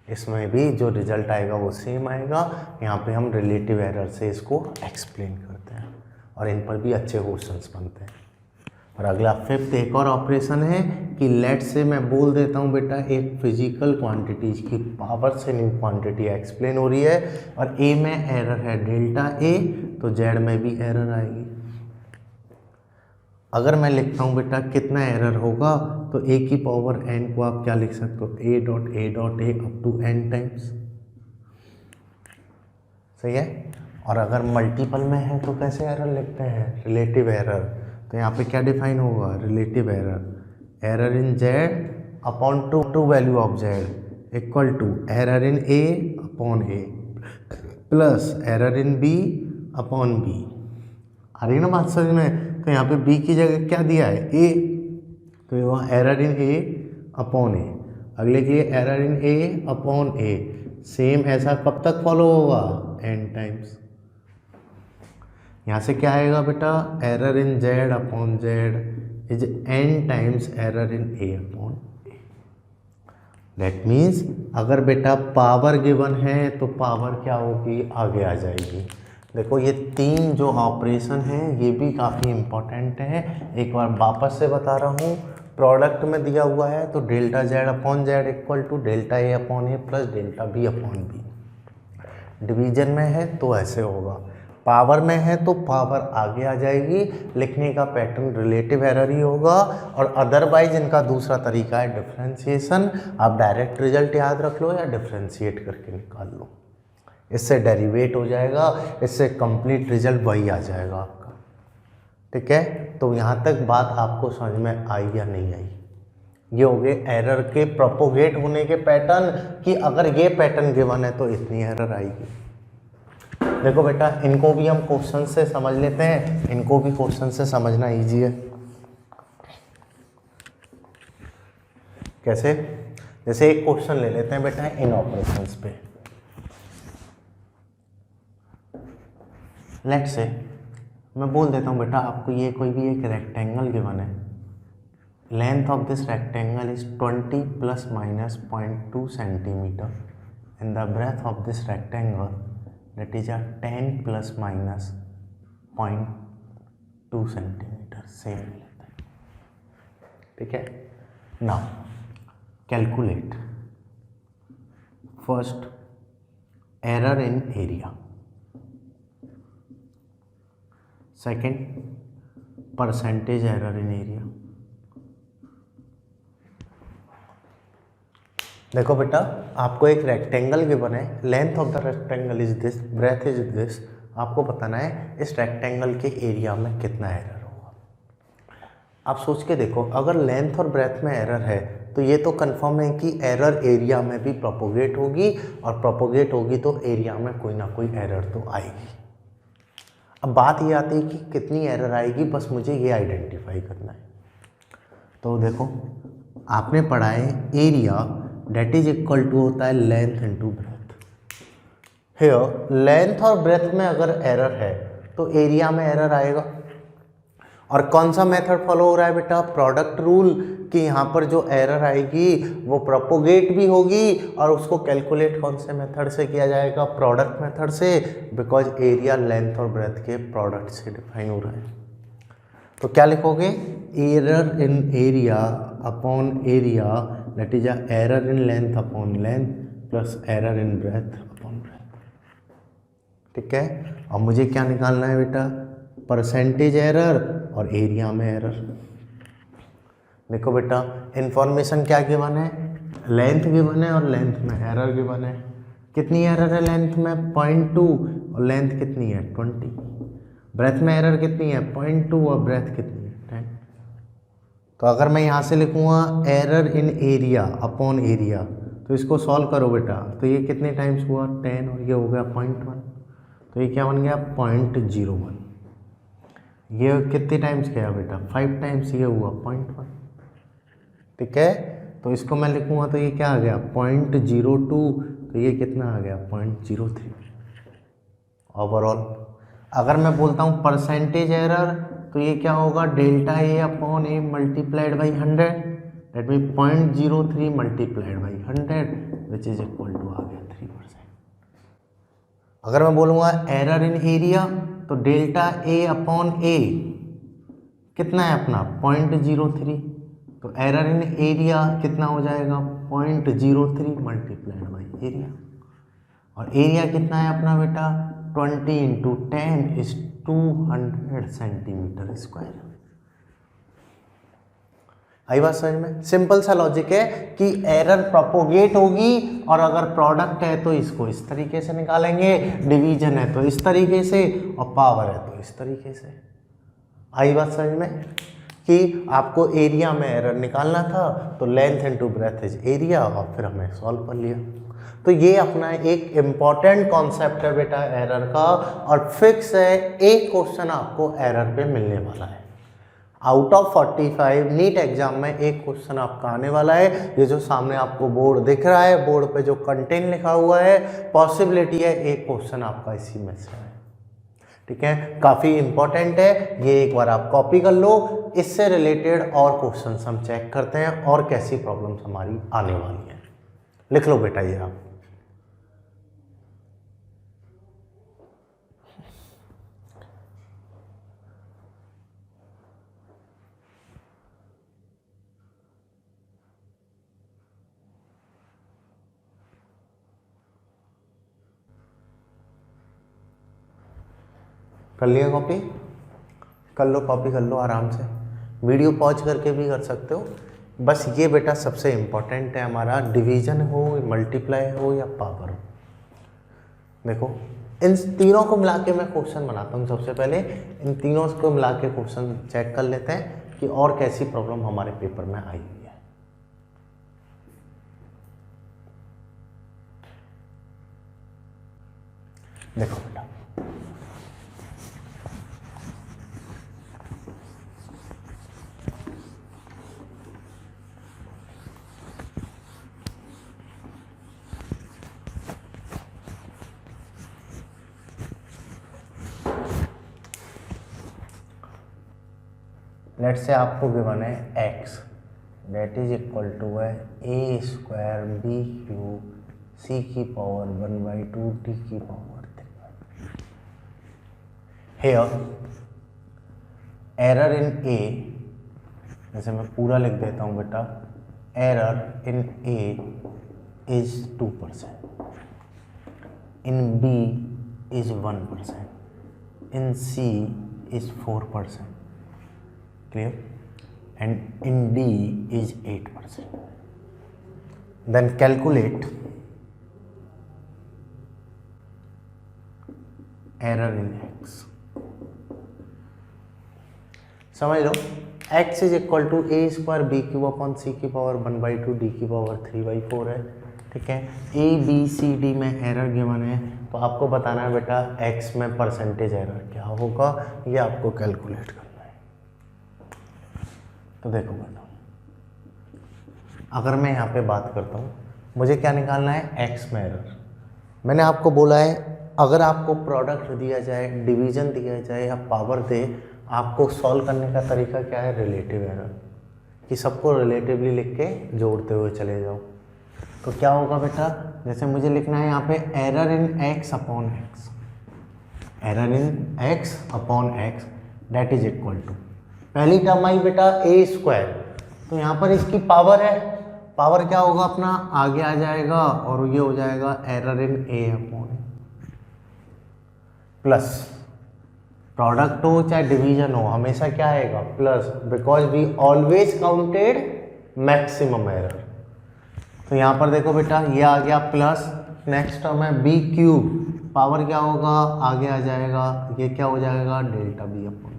Speaker 1: इसमें भी जो रिजल्ट आएगा वो सेम आएगा। यहाँ पे हम रिलेटिव एरर से इसको एक्सप्लेन करते हैं और इन पर भी अच्छे क्वेश्चंस बनते हैं। और अगला फिफ्थ एक और ऑपरेशन है कि लेट से मैं बोल देता हूँ बेटा एक फिजिकल क्वांटिटीज की पावर से न्यू क्वांटिटी एक्सप्लेन हो रही है और ए में एरर है डेल्टा ए, तो जेड में भी एरर आएगी। अगर मैं लिखता हूँ बेटा कितना एरर होगा, तो ए की पावर एन को आप क्या लिख सकते हो, A dot A up to N times, सही है। और अगर मल्टीपल में है तो कैसे एरर लिखते हैं, रिलेटिव एरर। तो यहाँ पे क्या डिफाइन होगा, relative error, error in Z upon true value of Z equal to error in A upon A plus error in B upon B. आ रही ना बात समझ में। तो यहाँ पे b की जगह क्या दिया है, a, तो वहाँ एरर इन a अपॉन ए। अगले के लिए error in a upon a, same ऐसा कब तक फॉलो होगा, n टाइम्स। यहाँ से क्या आएगा बेटा, error in z upon z is n times error in a upon a। That means अगर बेटा पावर गिवन है तो पावर क्या होगी, आगे आ जाएगी। देखो ये तीन जो ऑपरेशन हैं ये भी काफ़ी इम्पोर्टेंट है। एक बार वापस से बता रहा हूँ, प्रोडक्ट में दिया हुआ है तो delta Z upon Z equal to delta A upon A plus delta B upon B. Division में है तो ऐसे होगा, पावर में है तो पावर आगे आ जाएगी। लिखने का पैटर्न रिलेटिव एरर ही होगा और अदरवाइज इनका दूसरा तरीका है डिफ्रेंशिएशन। आप डायरेक्ट रिजल्ट याद रख लो या डिफ्रेंशिएट करके निकाल लो, इससे डेरिवेट हो जाएगा, इससे कंप्लीट रिजल्ट वही आ जाएगा आपका। ठीक है, तो यहाँ तक बात आपको समझ में आई या नहीं आई। ये हो गए एरर के प्रोपोगेट होने के पैटर्न, कि अगर ये पैटर्न गिवन है तो इतनी एरर आएगी। देखो बेटा इनको भी हम क्वेश्चन से समझ लेते हैं, इनको भी क्वेश्चन से समझना ईजी है। कैसे, जैसे एक क्वेश्चन ले लेते हैं बेटा इन ऑपरेशंस पे। लेट्स से मैं बोल देता हूँ बेटा आपको ये कोई भी एक रेक्टेंगल गिवन है, length of this rectangle is 20 plus minus 0.2 centimetre in the breadth of this rectangle that is 10 plus minus 0.2 centimetre. Same लेते हैं, ठीक है। Now calculate first error in area, second percentage error in area. देखो बेटा आपको एक rectangle given है, length of the rectangle is this, breadth is this. आपको बताना है इस रेक्टेंगल के एरिया में कितना एरर होगा। आप सोच के देखो, अगर लेंथ और ब्रेथ में एरर है तो ये तो कंफर्म है कि एरर एरिया में भी प्रोपोगेट होगी, और प्रोपोगेट होगी तो एरिया में कोई ना कोई एरर तो आएगी। अब बात ये आती है कि कितनी एरर आएगी, बस मुझे ये आइडेंटिफाई करना है। तो देखो आपने पढ़ा है area that is equal to होता है length into breadth. Here length और ब्रेथ में अगर एरर है तो एरिया में एरर आएगा। और कौन सा मेथड फॉलो हो रहा है बेटा, प्रोडक्ट रूल, कि यहाँ पर जो एरर आएगी वो प्रोपोगेट भी होगी और उसको कैलकुलेट कौन से मेथड से किया जाएगा, प्रोडक्ट मेथड से, बिकॉज एरिया लेंथ और ब्रेथ के प्रोडक्ट से डिफाइन हो रहा है। तो क्या लिखोगे, error in area upon area that is error in length upon length plus error in breadth upon breadth. ठीक है, अब मुझे क्या निकालना है बेटा, परसेंटेज एरर और एरिया में एरर। देखो बेटा इंफॉर्मेशन क्या गिवन है, लेंथ गिवन है और लेंथ में एरर गिवन है। कितनी एरर है लेंथ में, 0.2, और लेंथ कितनी है 20। ब्रेथ में एरर कितनी है 0.2 और ब्रेथ कितनी है 10। तो अगर मैं यहाँ से लिखूँगा error in area upon area, तो इसको सॉल्व करो बेटा, तो ये कितने टाइम्स हुआ 10 और ये हो गया 0.1, तो ये क्या बन गया 0.01। ये कितने टाइम्स गया बेटा 5 टाइम्स, ये हुआ 0.1, ठीक है। तो इसको मैं लिखूँगा तो ये क्या आ गया 0.02, तो ये कितना आ गया 0.03 ओवरऑल। अगर मैं बोलता हूँ परसेंटेज एरर तो ये क्या होगा delta A upon A multiplied by 100, that mean 0.03 multiplied by 100 which is equal to आ गया 3%। अगर मैं बोलूँगा एरर इन एरिया तो डेल्टा ए अपॉन ए कितना है अपना 0.03, तो एरर इन एरिया कितना हो जाएगा 0.03 मल्टीप्लाइड बाई एरिया, और एरिया कितना है अपना बेटा 20 इंटू 10 इज 200 सेंटीमीटर स्क्वायर। आई बात समझ में? सिंपल सा लॉजिक है कि एरर प्रोपोगेट होगी और अगर प्रोडक्ट है तो इसको इस तरीके से निकालेंगे, डिवीजन है तो इस तरीके से, और पावर है तो इस तरीके से। आई बात समझ में कि आपको एरिया में एरर निकालना था तो length into breath is area, और फिर हमने सॉल्व कर लिया। तो ये अपना एक इम्पॉर्टेंट कॉन्सेप्ट है बेटा एरर का, और फिक्स है एक क्वेश्चन आपको एरर पे मिलने वाला है। आउट ऑफ 45 नीट एग्जाम में एक क्वेश्चन आपका आने वाला है। ये जो सामने आपको बोर्ड दिख रहा है, बोर्ड पे जो कंटेंट लिखा हुआ है, पॉसिबिलिटी है एक क्वेश्चन आपका इसी में से है, ठीक है। काफ़ी इंपॉर्टेंट है, ये एक बार आप कॉपी कर लो। इससे रिलेटेड और क्वेश्चन हम चेक करते हैं और कैसी प्रॉब्लम्स हमारी आने वाली हैं। लिख लो बेटा ये आप। कर लिया कॉपी? कर लो, कॉपी कर लो आराम से, वीडियो पॉज करके भी कर सकते हो। बस ये बेटा सबसे इम्पोर्टेंट है हमारा, डिवीजन हो, मल्टीप्लाई हो या पावर हो। देखो इन तीनों को मिला के मैं क्वेश्चन बनाता हूँ। सबसे पहले इन तीनों को मिला के क्वेश्चन चेक कर लेते हैं कि और कैसी प्रॉब्लम हमारे पेपर में आई हुई है। देखो बेटा, लेट से आपको गिवन है x that is equal to है a square B cube C की पावर 1/2 डी की power 3। Here error in a, जैसे मैं पूरा लिख देता हूँ बेटा, error in a is 2%, in b is 1%, in c is 4%, clear, and in D is 8%. Then calculate error in x. समझ लो x is equal to A square B cube upon C की पावर 1/2 डी की power 3/4 है, ठीक है। A B C D में error given है, तो आपको बताना है बेटा x में परसेंटेज एरर क्या होगा, ये आपको कैलकुलेट करना। तो देखो बेटा, अगर मैं यहाँ पे बात करता हूँ, मुझे क्या निकालना है x में एरर। मैंने आपको बोला है अगर आपको प्रोडक्ट दिया जाए, डिवीजन दिया जाए या पावर दे, आपको सॉल्व करने का तरीका क्या है, रिलेटिव एरर, कि सबको रिलेटिवली लिख के जोड़ते हुए चले जाओ। तो क्या होगा बेटा, जैसे मुझे लिखना है यहाँ पे error in x upon x, error in x upon x that is equal to, पहली टर्म आई बेटा ए स्क्वायर, तो यहाँ पर इसकी पावर है, पावर क्या होगा अपना आगे आ जाएगा और ये हो जाएगा error in A upon plus, product हो चाहे डिवीजन हो हमेशा क्या आएगा plus, because we always counted maximum error. तो यहाँ पर देखो बेटा ये आ गया प्लस, नेक्स्ट टर्म है बी क्यूब, पावर क्या होगा आगे आ जाएगा, ये क्या हो जाएगा डेल्टा बी अपॉन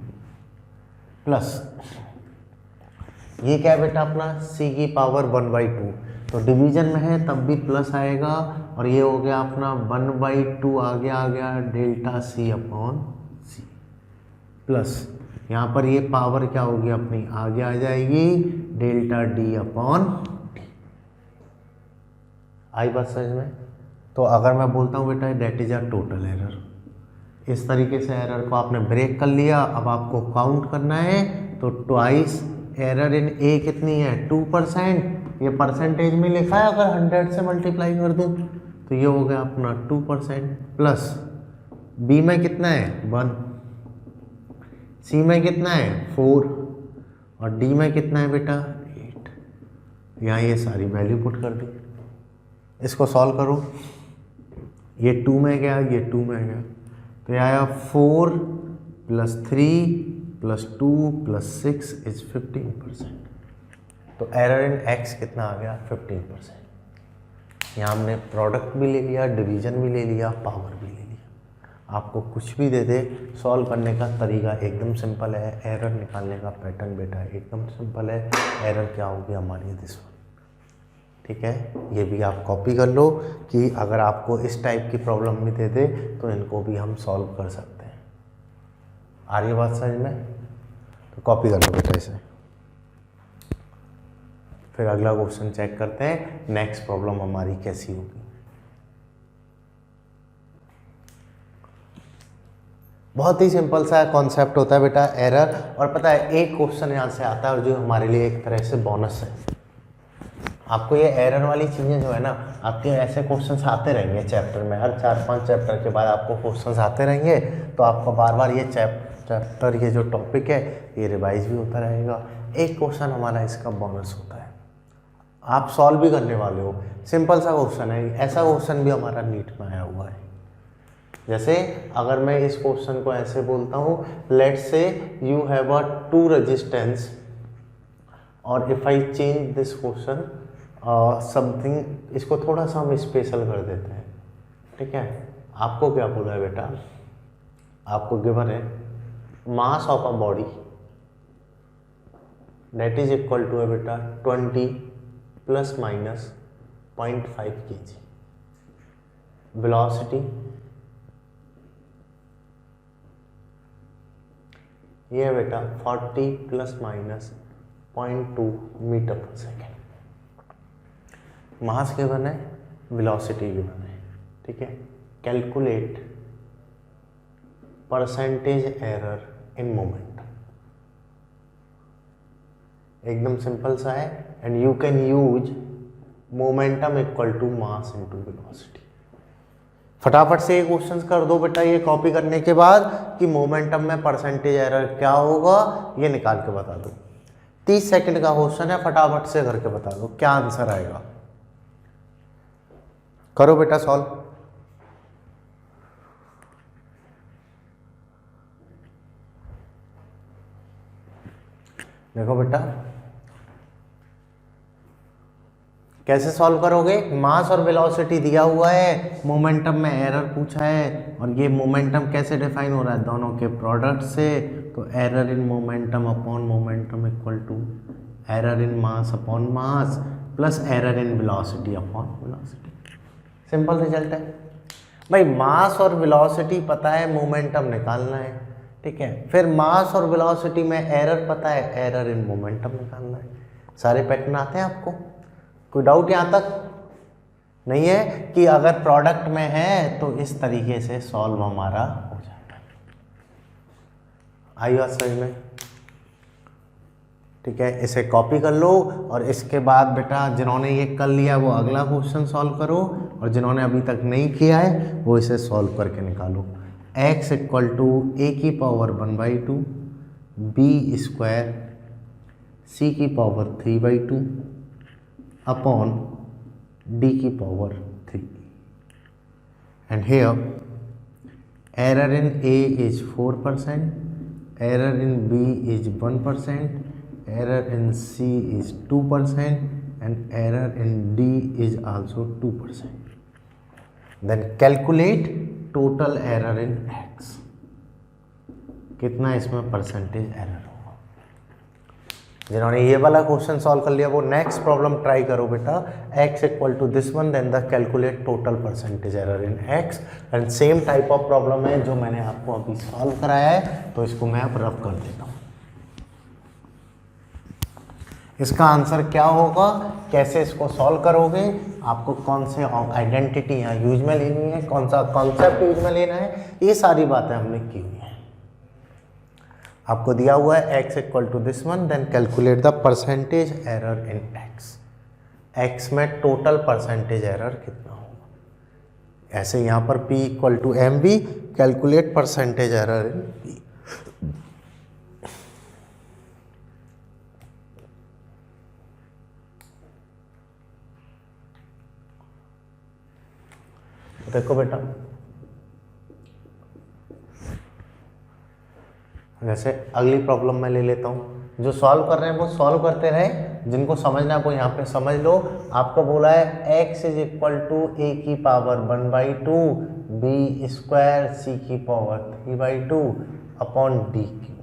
Speaker 1: प्लस, ये क्या है बेटा अपना c की पावर 1/2, तो डिवीजन में है तब भी प्लस आएगा, और ये हो गया अपना 1/2 आगे आ गया delta c upon C plus, यहाँ पर ये पावर क्या होगी अपनी आगे आ जाएगी, डेल्टा डी अपॉन टी। आई बात समझ में? तो अगर मैं बोलता हूँ बेटा that is a total error, इस तरीके से एरर को आपने ब्रेक कर लिया। अब आपको काउंट करना है, तो ट्वाइस एरर इन ए कितनी है 2%, ये परसेंटेज में लिखा है, अगर 100 से मल्टीप्लाई कर दूँ तो ये हो गया अपना 2%, प्लस बी में कितना है 1, सी में कितना है 4 और डी में कितना है बेटा 8। यहाँ ये सारी वैल्यू पुट कर दी, इसको सॉल्व करो। ये 2 में गया, ये 2 में गया, तो ये आया 4 + 3 + 2 + 6 इज 15%। तो एरर इन एक्स कितना आ गया 15%। यहाँ हमने प्रोडक्ट भी ले लिया, डिवीजन भी ले लिया, पावर भी ले लिया। आपको कुछ भी दे दे, सॉल्व करने का तरीका एकदम सिंपल है, एरर निकालने का पैटर्न बेटा एकदम सिंपल है। एरर क्या होगी हमारी दिस वन, ठीक है। ये भी आप कॉपी कर लो कि अगर आपको इस टाइप की प्रॉब्लम भी दे दे तो इनको भी हम सॉल्व कर सकते हैं। आ रही बात समझ में? तो कॉपी कर लो बेटा इसे। फिर अगला क्वेश्चन चेक करते हैं, नेक्स्ट प्रॉब्लम हमारी कैसी होगी। बहुत ही सिंपल सा कॉन्सेप्ट होता है बेटा एरर, और पता है एक क्वेश्चन यहाँ से आता है और जो हमारे लिए एक तरह से बोनस है। आपको ये एरर वाली चीज़ें जो है ना, आपके ऐसे क्वेश्चंस आते रहेंगे चैप्टर में, हर 4-5 चैप्टर के बाद आपको क्वेश्चंस आते रहेंगे, तो आपको बार बार ये चैप्टर ये जो टॉपिक है ये रिवाइज भी होता रहेगा। एक क्वेश्चन हमारा इसका बोनस होता है, आप सॉल्व भी करने वाले हो, सिंपल सा क्वेश्चन है। ऐसा क्वेश्चन भी हमारा नीट में आया हुआ है। जैसे अगर मैं इस क्वेश्चन को ऐसे बोलता हूँ, let's say you have a 2 resistance, और if I change this question something, इसको थोड़ा सा हम स्पेशल कर देते हैं, ठीक है। आपको क्या बोला है बेटा, आपको गिवन है mass of a body that is equal to है बेटा 20 ± 0.5 kg, वेलोसिटी ये है बेटा 40 ± 0.2 metre per second. Mass given है, वेलोसिटी गिवन है, ठीक है। Calculate percentage error in momentum, एकदम सिंपल सा है। And you can use momentum equal to mass into velocity. फटाफट से ये क्वेश्चंस कर दो बेटा, ये कॉपी करने के बाद कि मोमेंटम में परसेंटेज एरर क्या होगा ये निकाल के बता दो। 30 सेकंड का क्वेश्चन है, फटाफट से करके बता दो क्या आंसर आएगा। करो बेटा सॉल्व। देखो बेटा कैसे सॉल्व करोगे, मास और वेलोसिटी दिया हुआ है, मोमेंटम में एरर पूछा है, और ये मोमेंटम कैसे डिफाइन हो रहा है दोनों के प्रोडक्ट से। तो error in momentum upon momentum equal to error in mass upon mass plus error in velocity upon velocity. Simple result है भाई। मास और वेलोसिटी पता है, मोमेंटम निकालना है, ठीक है। फिर मास और वेलोसिटी में एरर पता है, एरर इन मोमेंटम निकालना है। सारे पैटर्न आते हैं आपको, कोई डाउट यहाँ तक नहीं है कि अगर प्रोडक्ट में है तो इस तरीके से सॉल्व हमारा हो जाएगा। आई बात समझ में? ठीक है, इसे कॉपी कर लो और इसके बाद बेटा जिन्होंने ये कर लिया वो अगला क्वेश्चन सॉल्व करो, और जिन्होंने अभी तक नहीं किया है वो इसे सॉल्व करके निकालो। x इक्वल टू a की पावर 1/2 b² c की पावर 3/2 अपॉन d की power 3, and here error in a is 4%, error in b is 1%, error in c is 2%, and error in d is also 2%. Then calculate total error in x, कितना इसमें percentage error होगा। जिन्होंने ये वाला question solve कर लिया वो next problem try करो बेटा, x equal to this one, then the calculate total percentage error in x। And same type of problem है जो मैंने आपको अभी सॉल्व कराया है, तो इसको मैं अब रफ कर देता हूँ। इसका आंसर क्या होगा, कैसे इसको सॉल्व करोगे, आपको कौन से आइडेंटिटी यहाँ यूज में लेनी है, कौन सा कॉन्सेप्ट यूज में लेना है, ये सारी बातें हमने की हुई हैं। आपको दिया हुआ है x equal to this one, then calculate the percentage error in x। x में टोटल परसेंटेज एरर कितना होगा। ऐसे यहाँ पर p equal to M B, calculate percentage error in p। देखो बेटा, जैसे अगली प्रॉब्लम मैं ले लेता हूँ, जो सॉल्व कर रहे हैं वो सॉल्व करते रहे, जिनको समझना है वो यहाँ पे समझ लो। आपको बोला है x is equal to a की पावर 1/2 b स्क्वायर c की पावर 3/2 अपॉन डी क्यू।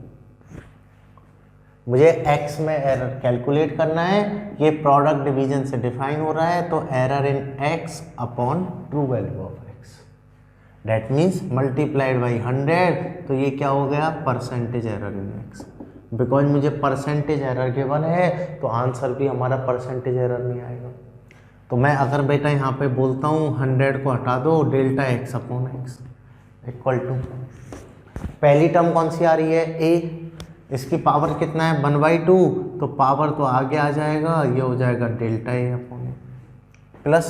Speaker 1: मुझे x में एरर कैलकुलेट करना है, ये प्रोडक्ट डिवीजन से डिफाइन हो रहा है, तो error in x upon true value of x, that means multiplied by 100, तो ये क्या हो गया, percentage error in x। Because मुझे परसेंटेज एरर गिवन है तो आंसर भी हमारा परसेंटेज एरर नहीं आएगा। तो मैं अगर बेटा यहाँ पे बोलता हूँ 100 को हटा दो, delta x upon x equal to, पहली टर्म कौन सी आ रही है, a, इसकी पावर कितना है 1/2, तो पावर तो आगे आ जाएगा, ये हो जाएगा डेल्टा a अपॉन, प्लस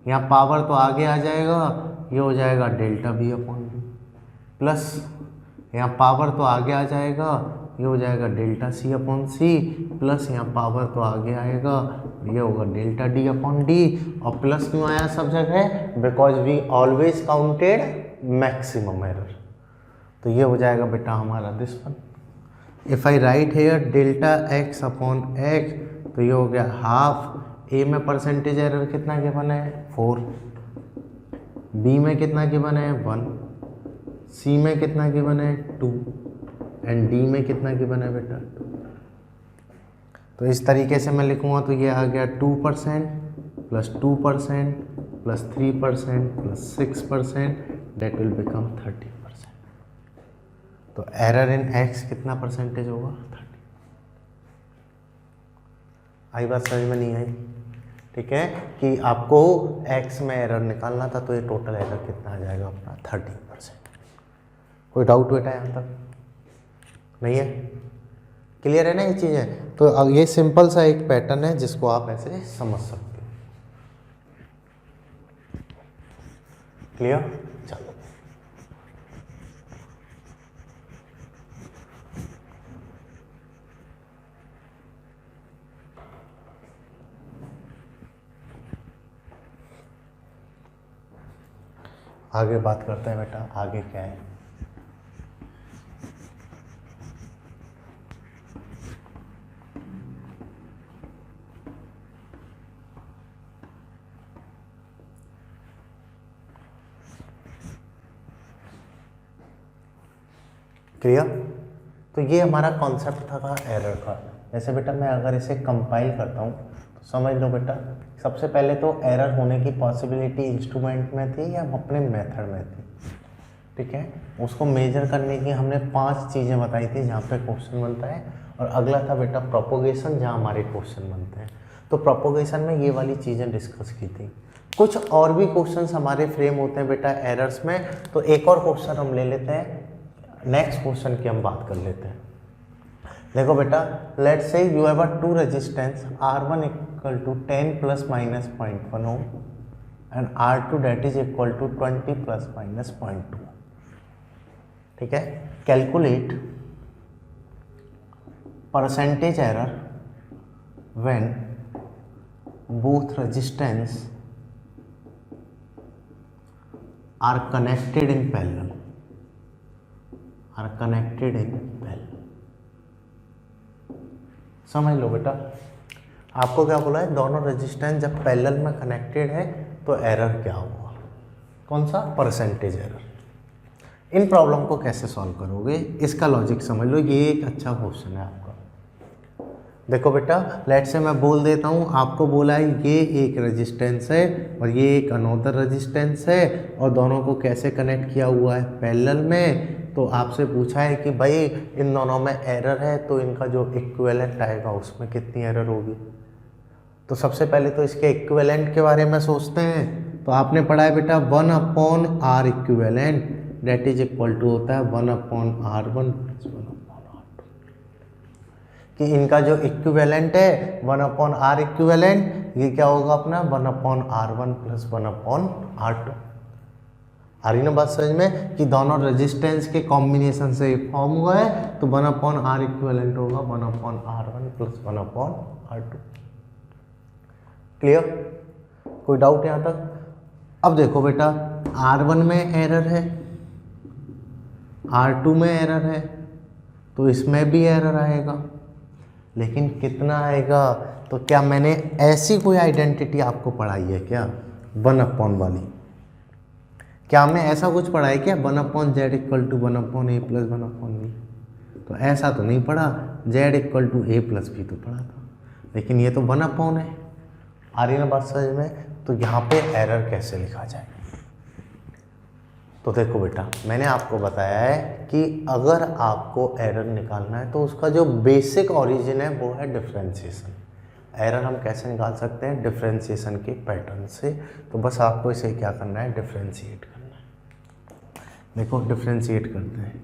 Speaker 1: यहाँ पावर तो आगे आ जाएगा, ये हो जाएगा delta b upon b, plus यहाँ पावर तो आगे आ जाएगा, ये हो जाएगा delta c upon c, plus यहाँ पावर तो आगे आएगा, ये होगा डेल्टा d अपॉन d। और प्लस क्यों आया सब जगह, because we always counted maximum error, तो ये हो जाएगा बेटा हमारा this one. If I right hair delta x upon x, तो ये हो गया हाफ, a में परसेंटेज एरर कितना गिवन है 4, b में कितना गिवन है 1, c में कितना गिवन है 2, एंड d में कितना गिवन है बेटा 2। तो इस तरीके से मैं लिखूंगा तो ये आ गया 2% plus 2% plus 3% plus 6%, that will become 30%। तो एरर इन x कितना परसेंटेज होगा 30। आई बात समझ में नहीं आई, ठीक है, कि आपको x में एरर निकालना था, तो ये टोटल एरर कितना आ जाएगा अपना 30%। कोई डाउट बेटा यहाँ तक नहीं है, क्लियर है ना ये चीज़ें। तो अब ये सिंपल सा एक पैटर्न है जिसको आप ऐसे समझ सकते हो, क्लियर। चलो आगे बात करते हैं बेटा, आगे क्या है। क्लियर। तो ये हमारा कॉन्सेप्ट था एरर का। जैसे बेटा मैं अगर इसे कंपाइल करता हूँ तो समझ लो बेटा, सबसे पहले तो एरर होने की पॉसिबिलिटी इंस्ट्रूमेंट में थी या अपने मेथड में थी, ठीक है। उसको मेजर करने की हमने 5 चीज़ें बताई थी जहाँ पे क्वेश्चन बनता है, और अगला था बेटा प्रोपोगेशन, जहाँ हमारे क्वेश्चन बनते हैं। तो प्रोपोगेशन में ये वाली चीज़ें डिस्कस की थी। कुछ और भी क्वेश्चंस हमारे फ्रेम होते हैं बेटा एरर्स में, तो एक और क्वेश्चन हम ले लेते हैं, नेक्स्ट क्वेश्चन की हम बात कर लेते हैं। देखो बेटा, let's say you have a 2 resistance R1 equal to 10 plus minus 0.1 ohm and R2 that is equal to 20 plus minus 0.2, ठीक है। Calculate percentage error when both resistance are connected in parallel, समझ लो बेटा। आपको क्या बोला है, दोनों रेजिस्टेंस जब पैरेलल में कनेक्टेड है तो एरर क्या हुआ, कौन सा, परसेंटेज एरर। इन प्रॉब्लम को कैसे सॉल्व करोगे, इसका लॉजिक समझ लो, ये एक अच्छा क्वेश्चन है आपका। देखो बेटा, लेट से मैं बोल देता हूँ, आपको बोला है ये एक रेजिस्टेंस है और ये एक अनोदर रेजिस्टेंस है, और दोनों को कैसे कनेक्ट किया हुआ है, पैरेलल में। तो आपसे पूछा है कि भाई इन दोनों में एरर है तो इनका जो इक्विवेलेंट आएगा उसमें कितनी एरर होगी। तो सबसे पहले तो इसके इक्विवेलेंट के बारे में सोचते हैं। तो आपने पढ़ा है बेटा 1/r equivalent that is equal to होता है 1/r1 + 1/r2, कि इनका जो इक्विवेलेंट है 1/r इक्विवेलेंट ये क्या होगा अपना 1/r1 + 1/r2। आ रही ना बात समझ में कि दोनों रेजिस्टेंस के कॉम्बिनेशन से फॉर्म हुआ है, तो 1/r इक्विवेलेंट होगा 1/r1 + 1/r2। क्लियर? कोई डाउट यहाँ तक? अब देखो बेटा R1 में एरर है, R2 में एरर है, तो इसमें भी एरर आएगा, लेकिन कितना आएगा? तो क्या मैंने ऐसी कोई आइडेंटिटी आपको पढ़ाई है क्या 1/, वाली? क्या हमने ऐसा कुछ पढ़ा है क्या 1/z = 1/a + 1/b? तो ऐसा तो नहीं पढ़ा, z = a + b तो पढ़ा था, लेकिन ये तो 1/ है। आ रही ना बात समझ में? तो यहाँ पे एरर कैसे लिखा जाए? तो देखो बेटा मैंने आपको बताया है कि अगर आपको एरर निकालना है तो उसका जो बेसिक ओरिजिन है वो है डिफरेंशिएशन। एरर हम कैसे निकाल सकते हैं? डिफरेंशिएशन के पैटर्न से। तो बस आपको इसे क्या करना है? डिफरेंशिएट करना है। देखो डिफरेंशिएट करते हैं,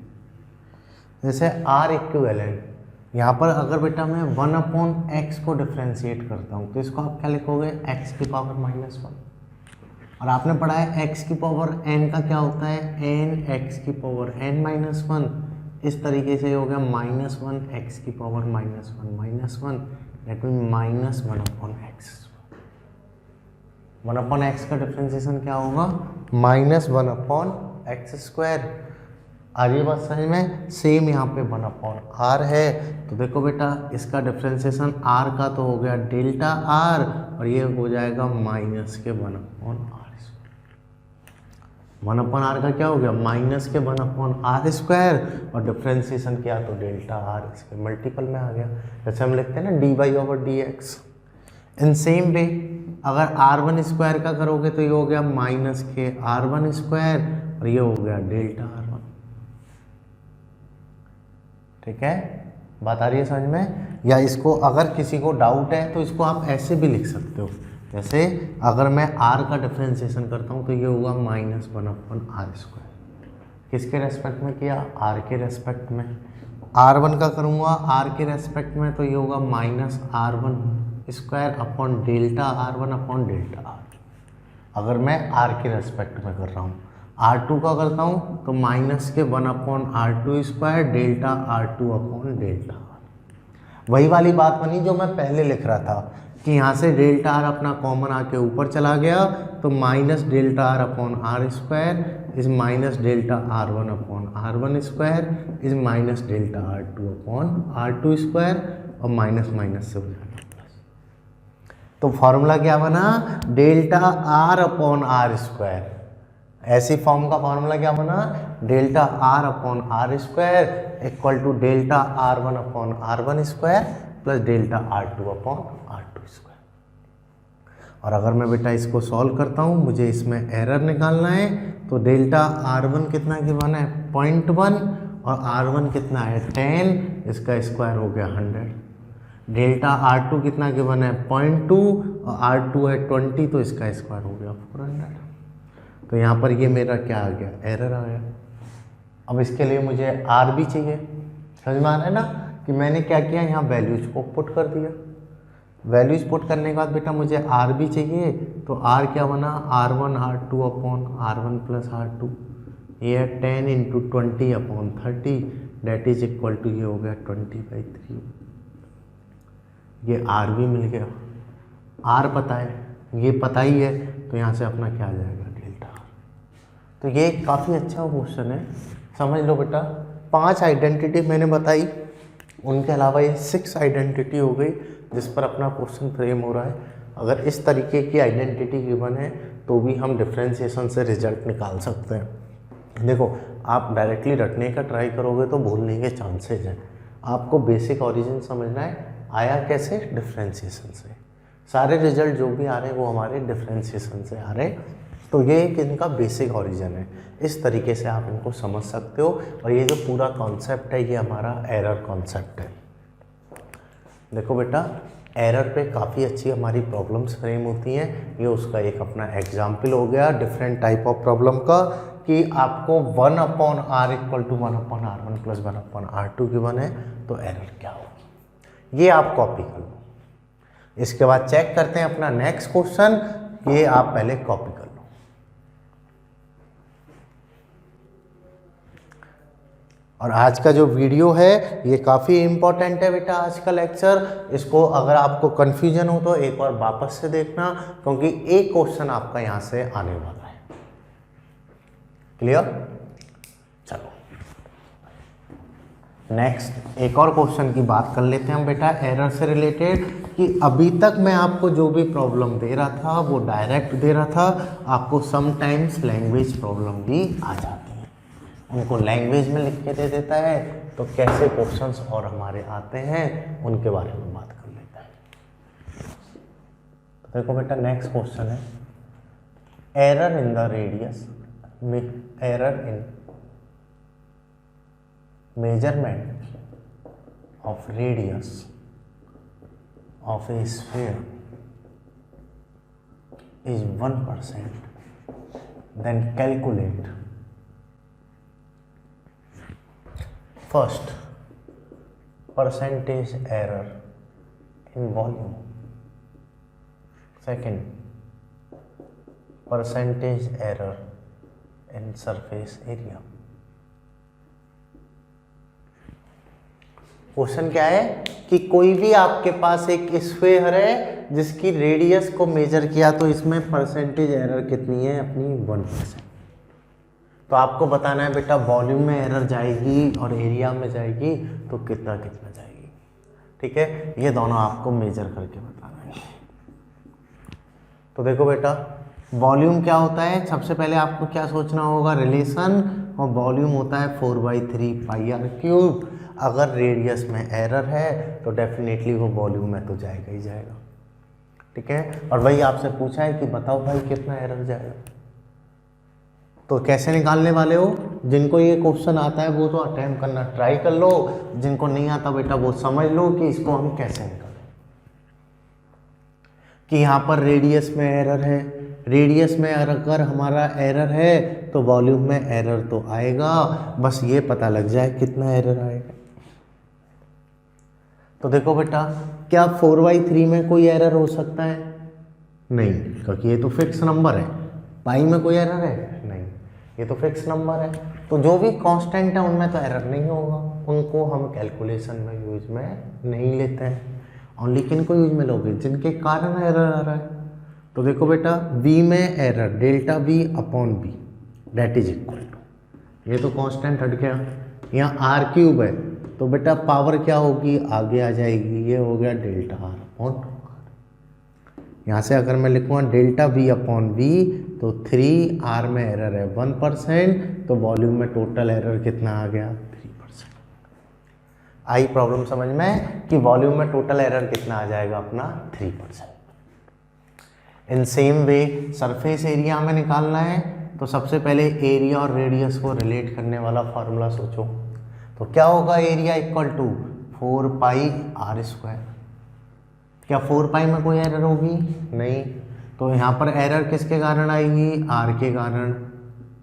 Speaker 1: जैसे R इक्विवेलेंट, यहाँ पर अगर बेटा मैं 1/x को डिफरेंशिएट करता हूँ तो इसको आप क्या लिखोगे? x⁻⁻1। और आपने पढ़ा है x की पावर n का क्या होता है? n x⁻n-1। इस तरीके से हो गया -1 x⁻−1 that mean -1/x। 1/x का डिफरेंशिएशन क्या होगा? -1/x²। आ रही बात समझ में? सेम यहाँ पे 1/r है, तो देखो बेटा इसका डिफरेंशिएशन r का तो हो गया Δr और ये हो जाएगा -1/r²। 1/r का क्या हो गया? -1/r² और डिफरेंशिएशन किया तो Δr इसके मल्टीपल में आ गया। जैसे हम लिखते हैं ना dy/dx। इन सेम वे अगर r1² का करोगे तो ये हो गया -kr1² और ये हो गया Δr1। ठीक है, बात आ रही है समझ में? या इसको अगर किसी को डाउट है तो इसको आप ऐसे भी लिख सकते हो, जैसे अगर मैं r का डिफरेंशिएशन करता हूँ तो ये होगा -1/r²। किसके रेस्पेक्ट में किया? r के रेस्पेक्ट में। r1 का करूँगा r के रेस्पेक्ट में तो ये होगा -r1² अगर मैं r के रेस्पेक्ट में कर रहा हूँ। R2 का करता हूँ तो -1/r2² Δr2/Δr। वही वाली बात बनी जो मैं पहले लिख रहा था कि यहाँ से Δr अपना कॉमन आके ऊपर चला गया तो -Δr/r² is -Δr1/r1² is -Δr2/r2² और माइनस से हो जाएगा प्लस। तो फॉर्मूला क्या बना? Δr/r²। ऐसी फॉर्म का फॉर्मूला क्या बना? Δr/r² equal to Δr1/r1² plus Δr2/r2²। और अगर मैं बेटा इसको सॉल्व करता हूँ, मुझे इसमें एरर निकालना है, तो Δr1 कितना गिवन है? 0.1 और r1 कितना है? 10, इसका स्क्वायर हो गया 100। Δr2 कितना गिवन है? 0.2 और r2 है 20, तो इसका स्क्वायर हो गया 400। तो यहाँ पर ये मेरा क्या आ गया? एरर आ गया। अब इसके लिए मुझे r भी चाहिए। समझ में आ रहा है ना कि मैंने क्या किया? यहाँ वैल्यूज को पुट कर दिया। वैल्यूज पुट करने के बाद बेटा मुझे r भी चाहिए, तो r क्या बना? r1/r2 + r2। ये है 10 × 20/30 दैट इज इक्वल टू ये हो गया 20/3। ये r भी मिल गया। r पता है, ये पता ही है, तो यहाँ से अपना क्या आ जाएगा? तो ये काफ़ी अच्छा क्वेश्चन है, समझ लो बेटा। 5 आइडेंटिटी मैंने बताई, उनके अलावा ये 6 आइडेंटिटी हो गई जिस पर अपना क्वेश्चन फ्रेम हो रहा है। अगर इस तरीके की आइडेंटिटी गिवन है तो भी हम डिफरेंशिएशन से रिजल्ट निकाल सकते हैं। देखो आप डायरेक्टली रटने का ट्राई करोगे तो भूलने के चांसेज हैं। आपको बेसिक ओरिजिन समझना है, आया कैसे? डिफरेंशिएशन से। सारे रिजल्ट जो भी आ रहे हैं वो हमारे डिफरेंशिएशन से आ रहे हैं। तो तो ये एक इनका बेसिक ओरिजिन है। इस तरीके से आप इनको समझ सकते हो। और ये जो पूरा कॉन्सेप्ट है ये हमारा एरर कॉन्सेप्ट है। देखो बेटा, एरर पे काफ़ी अच्छी हमारी प्रॉब्लम्स फ्रेम होती हैं। ये उसका एक अपना एग्जाम्पल हो गया डिफरेंट टाइप ऑफ प्रॉब्लम का, कि आपको 1/r equal to 1/r1 plus 1/r2 given है, तो एरर क्या होगी, ये आप कॉपी कर लो। इसके बाद चेक करते हैं अपना नेक्स्ट क्वेश्चन, ये आप पहले कॉपी कर लो। और आज का जो वीडियो है ये काफ़ी इम्पोर्टेंट है बेटा, आज का लेक्चर। इसको अगर आपको कन्फ्यूजन हो तो एक बार वापस से देखना, क्योंकि एक क्वेश्चन आपका यहाँ से आने वाला है। क्लियर? चलो नेक्स्ट एक और क्वेश्चन की बात कर लेते हैं हम बेटा, एरर से रिलेटेड। कि अभी तक मैं आपको जो भी प्रॉब्लम दे रहा था वो डायरेक्ट दे रहा था, आपको समटाइम्स लैंग्वेज प्रॉब्लम भी आ जाती है, उनको लैंग्वेज में लिख के दे देता है। तो कैसे क्वेश्चंस और हमारे आते हैं उनके बारे में बात कर लेते हैं। तो देखो बेटा, नेक्स्ट क्वेश्चन है error in the radius, error in measurement of radius of a sphere is 1%, then calculate first percentage error in volume, second percentage error in surface area। Question क्या है कि कोई भी आपके पास एक स्फीयर है जिसकी रेडियस को मेजर किया, तो इसमें परसेंटेज एरर कितनी है अपनी 1%। तो आपको बताना है बेटा वॉल्यूम में एरर जाएगी और एरिया में जाएगी तो कितना कितना जाएगी। ठीक है, ये दोनों आपको मेजर करके बताना है। तो देखो बेटा, वॉल्यूम क्या होता है, सबसे पहले आपको क्या सोचना होगा, रिलेशन, और वॉल्यूम होता है 4/3 πr³। अगर रेडियस में एरर है तो डेफिनेटली वो वॉल्यूम में तो जाएगा ही जाएगा। ठीक है, और वही आपसे पूछा है कि बताओ भाई कितना एरर जाएगा। तो कैसे निकालने वाले हो, जिनको ये क्वेश्चन आता है वो तो अटेम्प्ट करना ट्राई कर लो, जिनको नहीं आता बेटा वो समझ लो कि इसको हम कैसे निकालें। कि यहाँ पर रेडियस में एरर है, रेडियस में अगर हमारा एरर है तो वॉल्यूम में एरर तो आएगा, बस ये पता लग जाए कितना एरर आएगा। तो देखो बेटा, क्या 4/3 में कोई एरर हो सकता है? नहीं, क्योंकि ये तो फिक्स नंबर है। पाई में कोई एरर है? नहीं, ये तो फिक्स नंबर है। तो जो भी कांस्टेंट है उनमें तो एरर नहीं होगा, उनको हम कैलकुलेशन में यूज में नहीं लेते हैं। और लेकिन को यूज में लोगे जिनके कारण एरर आ रहा है। तो देखो बेटा, v में error delta v upon b that is equal to, ये तो कांस्टेंट हट गया। यहाँ r³ है तो बेटा पावर क्या होगी, आगे आ जाएगी, ये हो गया डेल्टा r अपॉन 2r। यहाँ से अगर मैं लिखूँगा डेल्टा v अपॉन v तो 3r में एरर है 1%, तो वॉल्यूम में टोटल एरर कितना आ गया 3%। आई प्रॉब्लम समझ में कि वॉल्यूम में टोटल एरर कितना आ जाएगा अपना 3%। In same way surface area में निकालना है, तो सबसे पहले एरिया और रेडियस को रिलेट करने वाला फार्मूला सोचो। तो क्या होगा, एरिया इक्वल टू 4πr²। क्या 4π में कोई एरर होगी? नहीं, तो यहाँ पर एरर किसके कारण आएगी, r के कारण।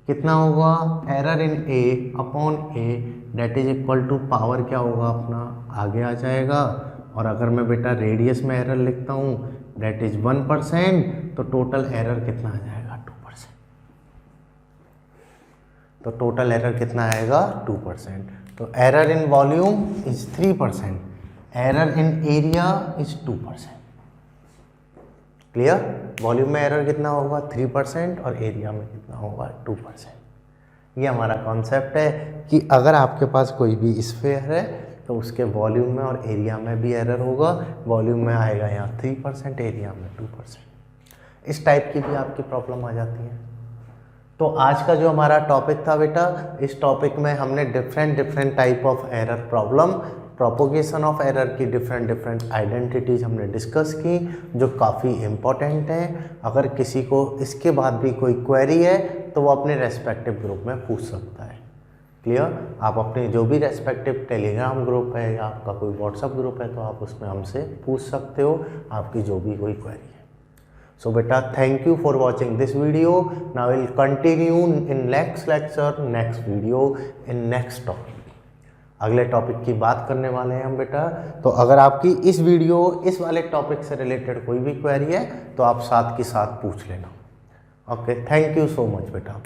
Speaker 1: कितना होगा, error in a upon a that is equal to power क्या होगा अपना, आगे आ जाएगा। और अगर मैं बेटा रेडियस में एरर लिखता हूँ डेट इज 1%, तो टोटल एरर कितना आ जाएगा 2%। तो टोटल एरर कितना आएगा 2%। तो error in volume is 3%, error in area is 2%। Clear, volume में एरर कितना होगा 3% और एरिया में कितना होगा 2%। ये हमारा कॉन्सेप्ट है कि अगर आपके पास कोई भी स्फीयर है तो उसके वॉल्यूम में और एरिया में भी एरर होगा। वॉल्यूम में आएगा यहाँ 3%, एरिया में 2%। इस टाइप की भी आपकी प्रॉब्लम आ जाती है। तो आज का जो हमारा टॉपिक था बेटा, इस टॉपिक में हमने different type of error problem propagation of error की डिफरेंट आइडेंटिटीज़ हमने डिस्कस की जो काफ़ी इम्पोर्टेंट हैं। अगर किसी को इसके बाद भी कोई क्वेरी है तो वो अपने रेस्पेक्टिव ग्रुप में पूछ सकता है। क्लियर? आप अपने जो भी रेस्पेक्टिव टेलीग्राम ग्रुप है या आपका कोई व्हाट्सअप ग्रुप है तो आप उसमें हमसे पूछ सकते हो आपकी जो भी कोई क्वेरी है। सो बेटा, thank you for watching this video. Now will continue in next lecture, next video, in next topic. अगले टॉपिक की बात करने वाले हैं हम बेटा। तो अगर आपकी इस वाले टॉपिक से रिलेटेड कोई भी क्वेरी है तो आप साथ के साथ पूछ लेना। Okay, thank you so much बेटा।